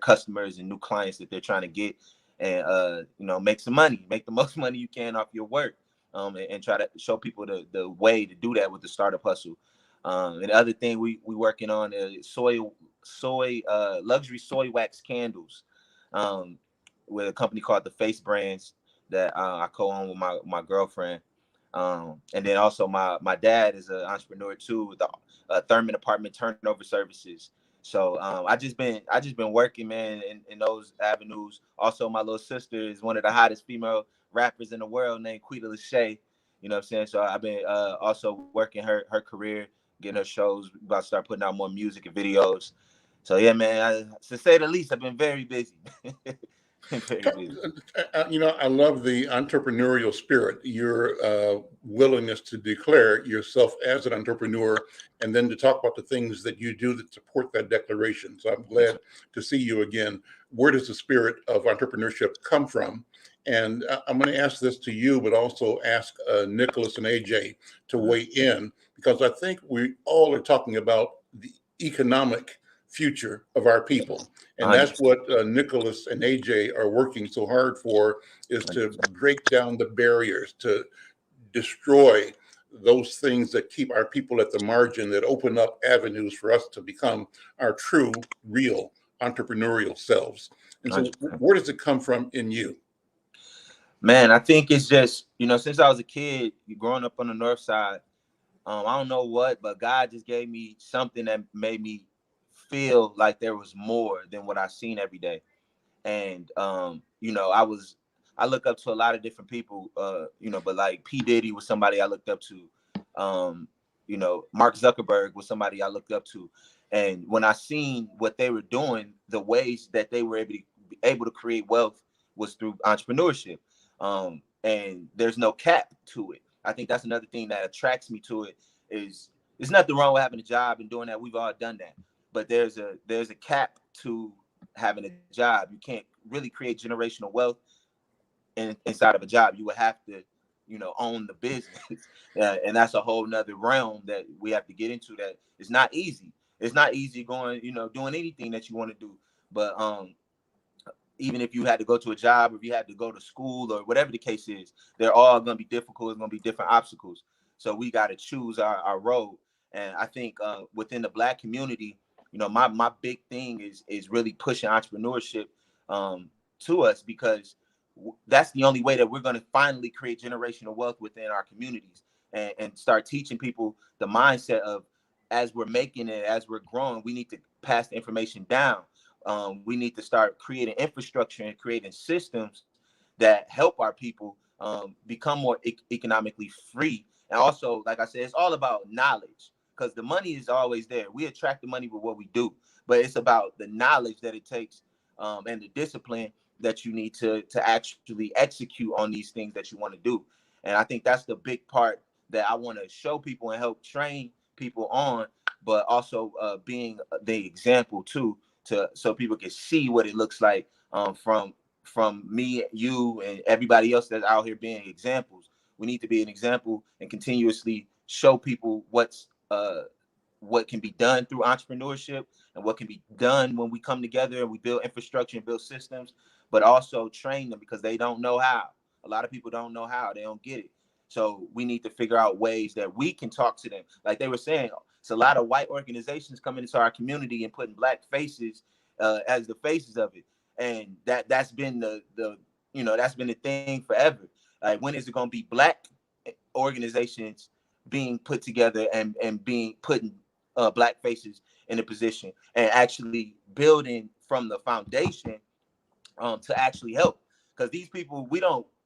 customers and new clients that they're trying to get, and make some money, make the most money you can off your work. And try to show people the way to do that with the Startup Hustle. And the other thing we working on is luxury soy wax candles with a company called the Face Brands that I co-own with my girlfriend. And then also my dad is an entrepreneur too with the Thurman Apartment Turnover Services. So I just been working, man, in those avenues. Also, my little sister is one of the hottest female rappers in the world named Quita Lachey. You know what I'm saying? So I've been also working her career, getting her shows, about to start putting out more music and videos. So yeah, man, to say the least, I've been very busy. I love the entrepreneurial spirit, your willingness to declare yourself as an entrepreneur and then to talk about the things that you do that support that declaration. So I'm glad to see you again. Where does the spirit of entrepreneurship come from? And I'm going to ask this to you, but also ask Nicholas and AJ to weigh in, because I think we all are talking about the economic future of our people. And that's what Nicholas and AJ are working so hard for, is to break down the barriers, to destroy those things that keep our people at the margin, that open up avenues for us to become our true, real entrepreneurial selves. And so where does it come from in you? Man, I think it's just, since I was a kid, growing up on the North Side, I don't know what, but God just gave me something that made me feel like there was more than what I've seen every day. And, I look up to a lot of different people, but like P. Diddy was somebody I looked up to. Mark Zuckerberg was somebody I looked up to. And when I seen what they were doing, the ways that they were able to create wealth was through entrepreneurship. And there's no cap to it. I think that's another thing that attracts me to it. Is there's nothing wrong with having a job and doing that. We've all done that, but there's a cap to having a job. You can't really create generational wealth inside of a job. You would have to, own the business. And that's a whole nother realm that we have to get into. That it's not easy. It's not easy going, doing anything that you want to do. But even if you had to go to a job, or if you had to go to school, or whatever the case is, they're all going to be difficult. It's going to be different obstacles. So we got to choose our road. And I think within the Black community, my big thing is really pushing entrepreneurship to us, because that's the only way that we're going to finally create generational wealth within our communities, and start teaching people the mindset of, as we're making it, as we're growing, we need to pass the information down. We need to start creating infrastructure and creating systems that help our people become more economically free. And also, like I said, it's all about knowledge, because the money is always there. We attract the money with what we do, but it's about the knowledge that it takes and the discipline that you need to actually execute on these things that you want to do. And I think that's the big part that I want to show people and help train people on, but also being the example too, so people can see what it looks like from me, you, and everybody else that's out here being examples. We need to be an example and continuously show people what can be done through entrepreneurship, and what can be done when we come together and we build infrastructure and build systems, but also train them, because they don't know how. A lot of people don't know how. They don't get it. So we need to figure out ways that we can talk to them. Like they were saying, it's a lot of white organizations coming into our community and putting Black faces as the faces of it. And that's been that's been the thing forever. Like, when is it going to be Black organizations being put together and being putting Black faces in a position and actually building from the foundation to actually help? Because these people,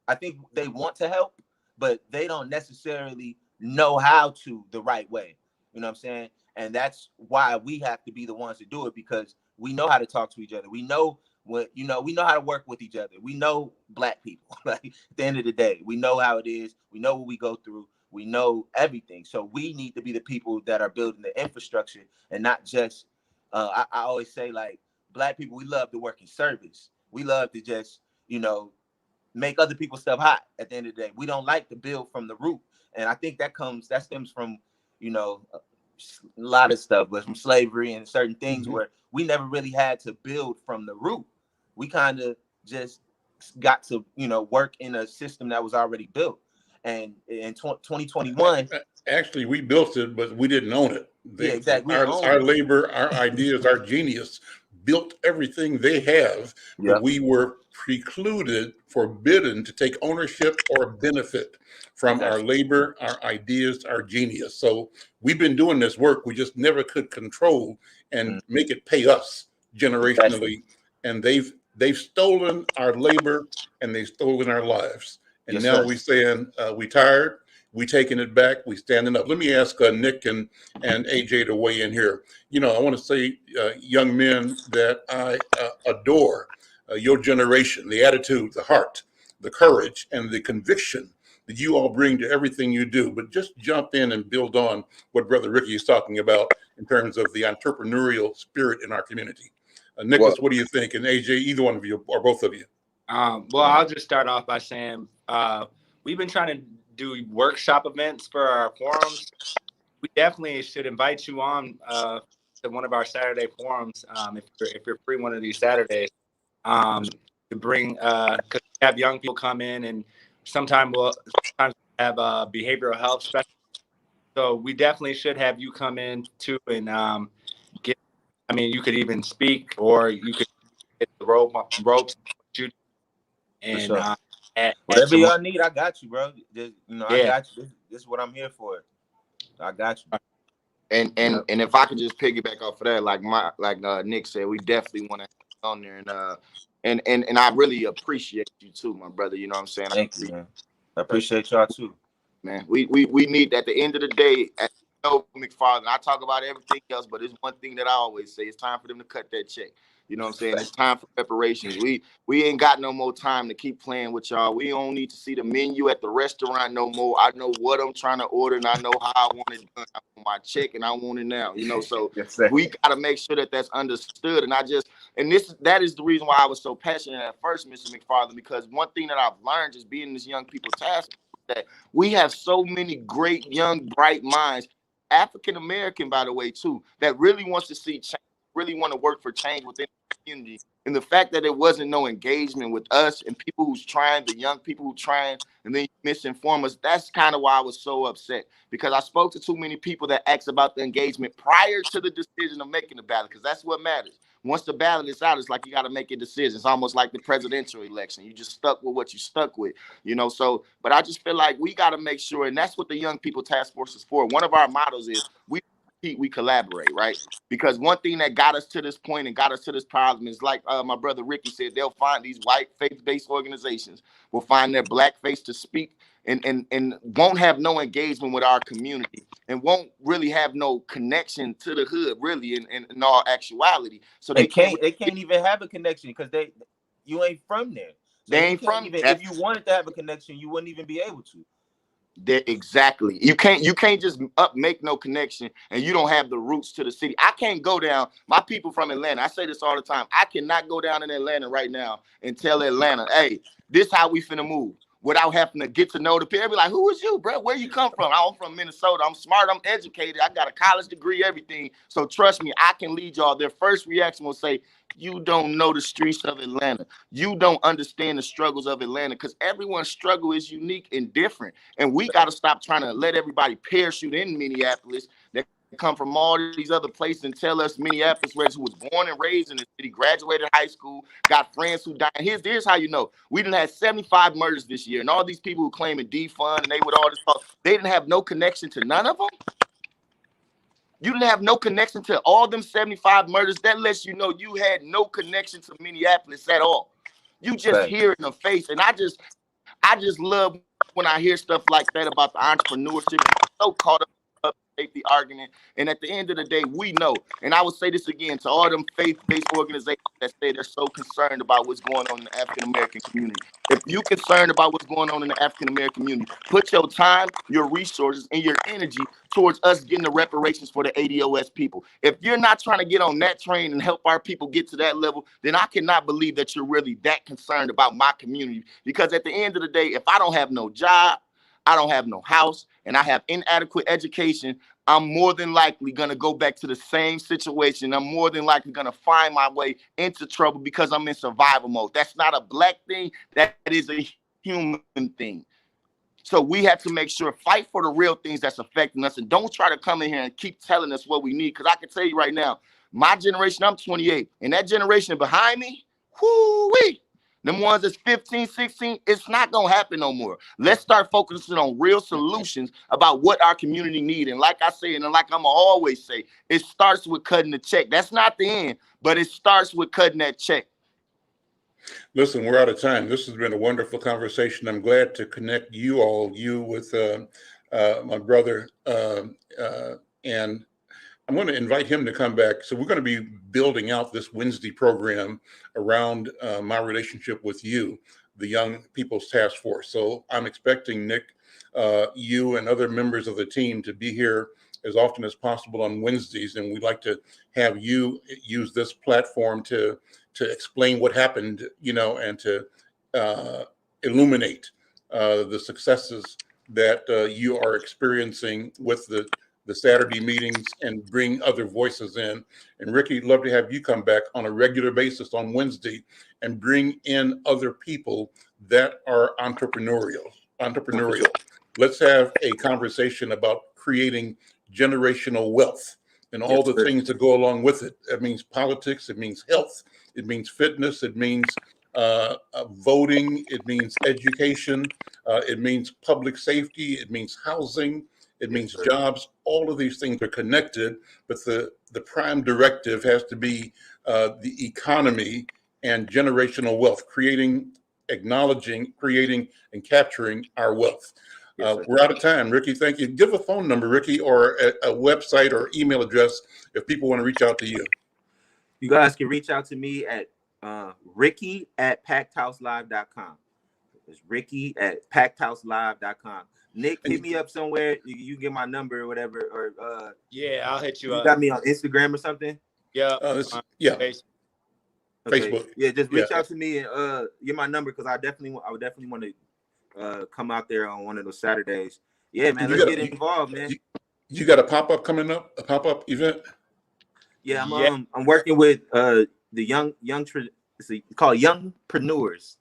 I think they want to help, but they don't necessarily know how to the right way. You know what I'm saying? And that's why we have to be the ones to do it, because we know how to talk to each other. We know we know how to work with each other. We know Black people. Like, at the end of the day, we know how it is. We know what we go through. We know everything. So we need to be the people that are building the infrastructure, and not just, I always say, like, Black people, we love to work in service. We love to just, make other people's stuff hot. At the end of the day, we don't like to build from the root. And I think that stems from, a lot of stuff, but from slavery and certain things where we never really had to build from the root. We kind of just got to, work in a system that was already built. And in 2021, actually, we built it, but we didn't own it. Yeah, exactly. Our labor, our ideas, our genius built everything they have, but we were precluded, forbidden to take ownership or benefit from our labor, our ideas, our genius. So we've been doing this work. We just never could control and make it pay us generationally. And they've stolen our labor, and they've stolen our lives. And now we're saying we tired. We taking it back. We standing up. Let me ask Nick and AJ to weigh in here. I want to say, young men, that I adore your generation, the attitude, the heart, the courage, and the conviction that you all bring to everything you do. But just jump in and build on what Brother Ricky is talking about in terms of the entrepreneurial spirit in our community. Nicholas, what do you think? And AJ, either one of you or both of you. Well, I'll just start off by saying we've been trying to do workshop events for our forums. We definitely should invite you on to one of our Saturday forums if you're free one of these Saturdays to bring, because we have young people come in, and sometimes we'll have behavioral health specialists. So we definitely should have you come in too and you could even speak, or you could hit the ropes. And sure. Whatever y'all need, I got you, bro. I got you. This is what I'm here for. I got you. And if I could just piggyback off of that, like Nick said, we definitely want to have on there, and I really appreciate you too, my brother. You know what I'm saying? Thank you, man. I appreciate y'all too, man. We need, at the end of the day, McFarlane, I talk about everything else, but it's one thing that I always say: it's time for them to cut that check. You know what I'm saying? It's time for reparations. We ain't got no more time to keep playing with y'all. We don't need to see the menu at the restaurant no more. I know what I'm trying to order, and I know how I want it done. I want my check, and I want it now. You know, so Yes, we got to make sure that that's understood. And that is the reason why I was so passionate at first, Mr. McFarlane, because one thing that I've learned just being in this young people task that we have so many great young bright minds, African American by the way too, that really wants to see change, really want to work for change within the community. And the fact that there wasn't no engagement with us and people who's trying, the young people who trying, and then misinform us, that's kind of why I was so upset, because I spoke to too many people that asked about the engagement prior to the decision of making the ballot, because that's what matters. Once the ballot is out, it's like you got to make a decision. It's almost like the presidential election. You just stuck with what you stuck with, you know. So, but I just feel like we got to make sure, and that's what the Young People Task Force is for. One of our mottos is we collaborate, right? Because one thing that got us to this point and got us to this problem is, like my brother Ricky said, they'll find these white faith-based organizations will find their black face to speak and won't have no engagement with our community and won't really have no connection to the hood, really, in all actuality. So they can't even have a connection because you ain't from there. So they ain't from even, if you wanted to have a connection, you wouldn't even be able to. Exactly. You can't just make no connection and you don't have the roots to the city. I can't go down. My people from Atlanta, I say this all the time. I cannot go down in Atlanta right now and tell Atlanta, hey, this how we finna move, without having to get to know the people. Be like, who is you, bro? Where you come from? I'm from Minnesota. I'm smart. I'm educated. I got a college degree, everything. So trust me, I can lead y'all. Their first reaction will say, you don't know the streets of Atlanta. You don't understand the struggles of Atlanta, because everyone's struggle is unique and different. And we got to stop trying to let everybody parachute in Minneapolis that come from all these other places and tell us Minneapolis, who was born and raised in the city, graduated high school, got friends who died. Here's how you know. We done had 75 murders this year, and all these people who claim it defund and they would all this talk, they didn't have no connection to none of them. You didn't have no connection to all them 75 murders. That lets you know you had no connection to Minneapolis at all. You just hear it in the face. And I just love when I hear stuff like that about the entrepreneurship. I'm so caught up safety argument. And at the end of the day, we know, and I will say this again to all them faith-based organizations that say they're so concerned about what's going on in the African-American community. If you're concerned about what's going on in the African-American community, put your time, your resources, and your energy towards us getting the reparations for the ADOS people. If you're not trying to get on that train and help our people get to that level, then I cannot believe that you're really that concerned about my community. Because at the end of the day, if I don't have no job, I don't have no house, and I have inadequate education, I'm more than likely going to go back to the same situation. I'm more than likely going to find my way into trouble because I'm in survival mode. That's not a black thing. That is a human thing. So we have to make sure, fight for the real things that's affecting us, and don't try to come in here and keep telling us what we need. Because I can tell you right now, my generation, I'm 28, and that generation behind me, whoo-wee, them ones that's 15, 16, it's not going to happen no more. Let's start focusing on real solutions about what our community need. And like I say, and like I'm always say, it starts with cutting the check. That's not the end, but it starts with cutting that check. Listen, we're out of time. This has been a wonderful conversation. I'm glad to connect you with my brother, and I'm going to invite him to come back. So we're going to be building out this Wednesday program around my relationship with you, the Young People's Task Force. So I'm expecting Nick, you and other members of the team to be here as often as possible on Wednesdays. And we'd like to have you use this platform to explain what happened, and to illuminate the successes that you are experiencing with the Saturday meetings and bring other voices in. And Ricky, love to have you come back on a regular basis on Wednesday and bring in other people that are entrepreneurial. Let's have a conversation about creating generational wealth and all the things that go along with it. It means politics, it means health, it means fitness, it means voting, it means education, it means public safety, it means housing, it means jobs. All of these things are connected, but the prime directive has to be the economy and generational wealth, acknowledging, creating, and capturing our wealth. We're out of time. Ricky, thank you. Give a phone number, Ricky, or a website or email address if people want to reach out to you. You guys can reach out to me at Ricky@packedhouselive.com. It's Ricky@packedhouselive.com. Nick, hit me up somewhere. You can get my number or whatever. Or Yeah, I'll hit you you up. got me on Instagram or something? Yeah. Yeah. Okay. Facebook. Yeah, just reach out to me and get my number because I would definitely want to come out there on one of those Saturdays. Yeah, man, let's get involved, man. You got a pop-up coming up, a pop-up event? Yeah, I'm working with the young it's called Youngpreneurs.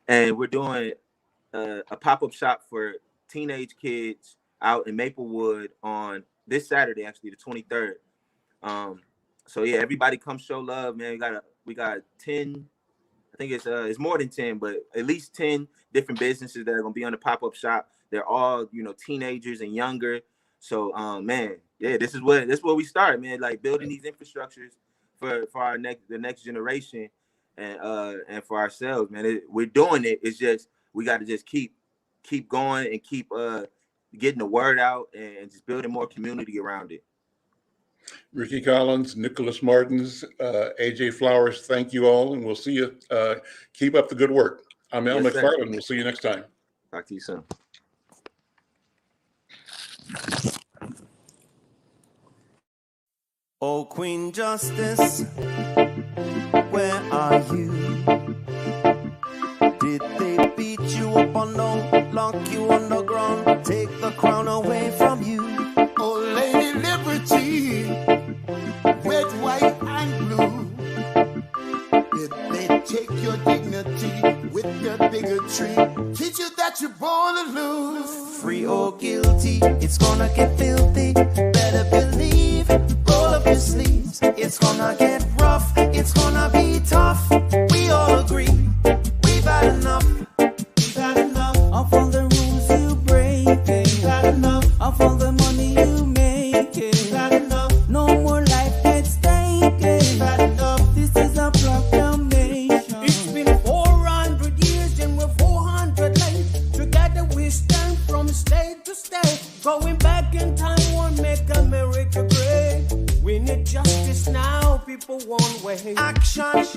And we're doing a pop-up shop for teenage kids out in Maplewood on this Saturday, actually the 23rd. So yeah, everybody come show love, man. We got 10, I think it's more than 10, but at least 10 different businesses that are gonna be on the pop-up shop. They're all, teenagers and younger. So man, yeah, this is what we start, man, like building these infrastructures for the next generation and for ourselves, man. We're doing it. It's just we got to just keep going and keep getting the word out and just building more community around it. Ricky Collins, Nicholas Martins, AJ Flowers, thank you all, and we'll see you. Keep up the good work. I'm Al McFarlane. We'll see you next time. Talk to you soon. Oh, Queen Justice, where are you? Did they beat you up or no? Lock you on the ground, take the crown away from you? Oh, Lady Liberty, red, white, and blue. Did they take your dignity with their bigotry? Teach you that you're born to lose. Free or guilty, it's gonna get filthy. Better believe, roll up your sleeves. It's gonna get rough, it's gonna be tough. We all agree, we've had enough. We've had enough of all the rules you break. We've had enough of all the money you make. We've had enough, no more life at stake. We've had enough, this is a proclamation. It's been 400 years and we're 400 late. Together we stand from state to state. Going back in time won't make America great. We need justice now, people won't wait. Action,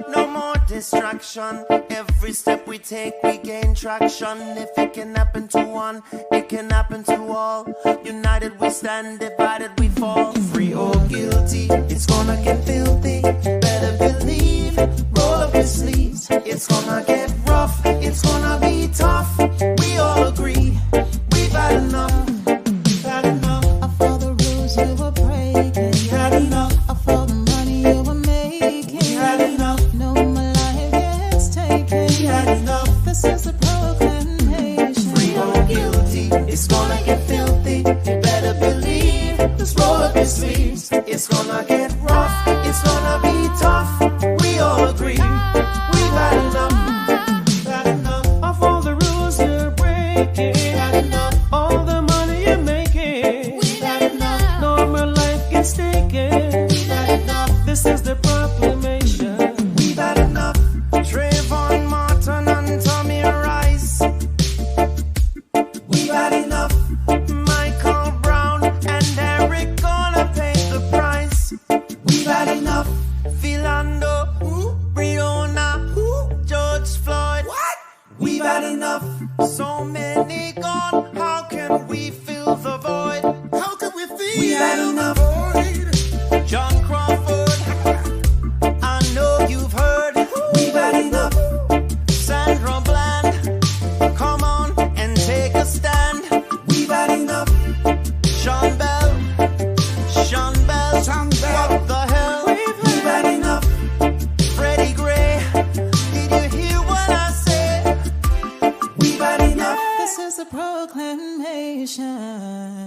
no more distraction. Every step we take, we gain traction. If it can happen to one, it can happen to all. United we stand, divided we fall. Free or guilty, it's gonna get filthy. Better believe, roll up your sleeves. It's gonna get rough, it's gonna be tough. We all agree, we've had enough. We've had enough of all the rules you were breaking. We had enough of all the money you were making. We had enough, no more life gets taken. We had enough, this is a proclamation. Free or guilty, it's gonna get filthy. You better believe, just roll up your sleeves. It's gonna get rough, it's gonna be tough. We all agree, we've had enough. We've had enough Of all the rules you're breaking. We had enough. All the money you're making. We've had enough. No more life gets taken. We've had enough. This is the proclamation. We've had enough. Trayvon Martin and Tommy Rice. We've had enough. Michael Brown and Eric gonna pay the price. We've had enough. Philando, Breonna, George Floyd. What? We've had enough. So many gone. How can we fill the void? How can we feel? We've had enough. John Crawford, I know you've heard. We've had enough. Sandra Bland, come on and take a stand. We've had enough. Sean Bell, what the hell? We've had enough. Freddie Gray, did you hear what I said? We've had enough. This is a proclamation.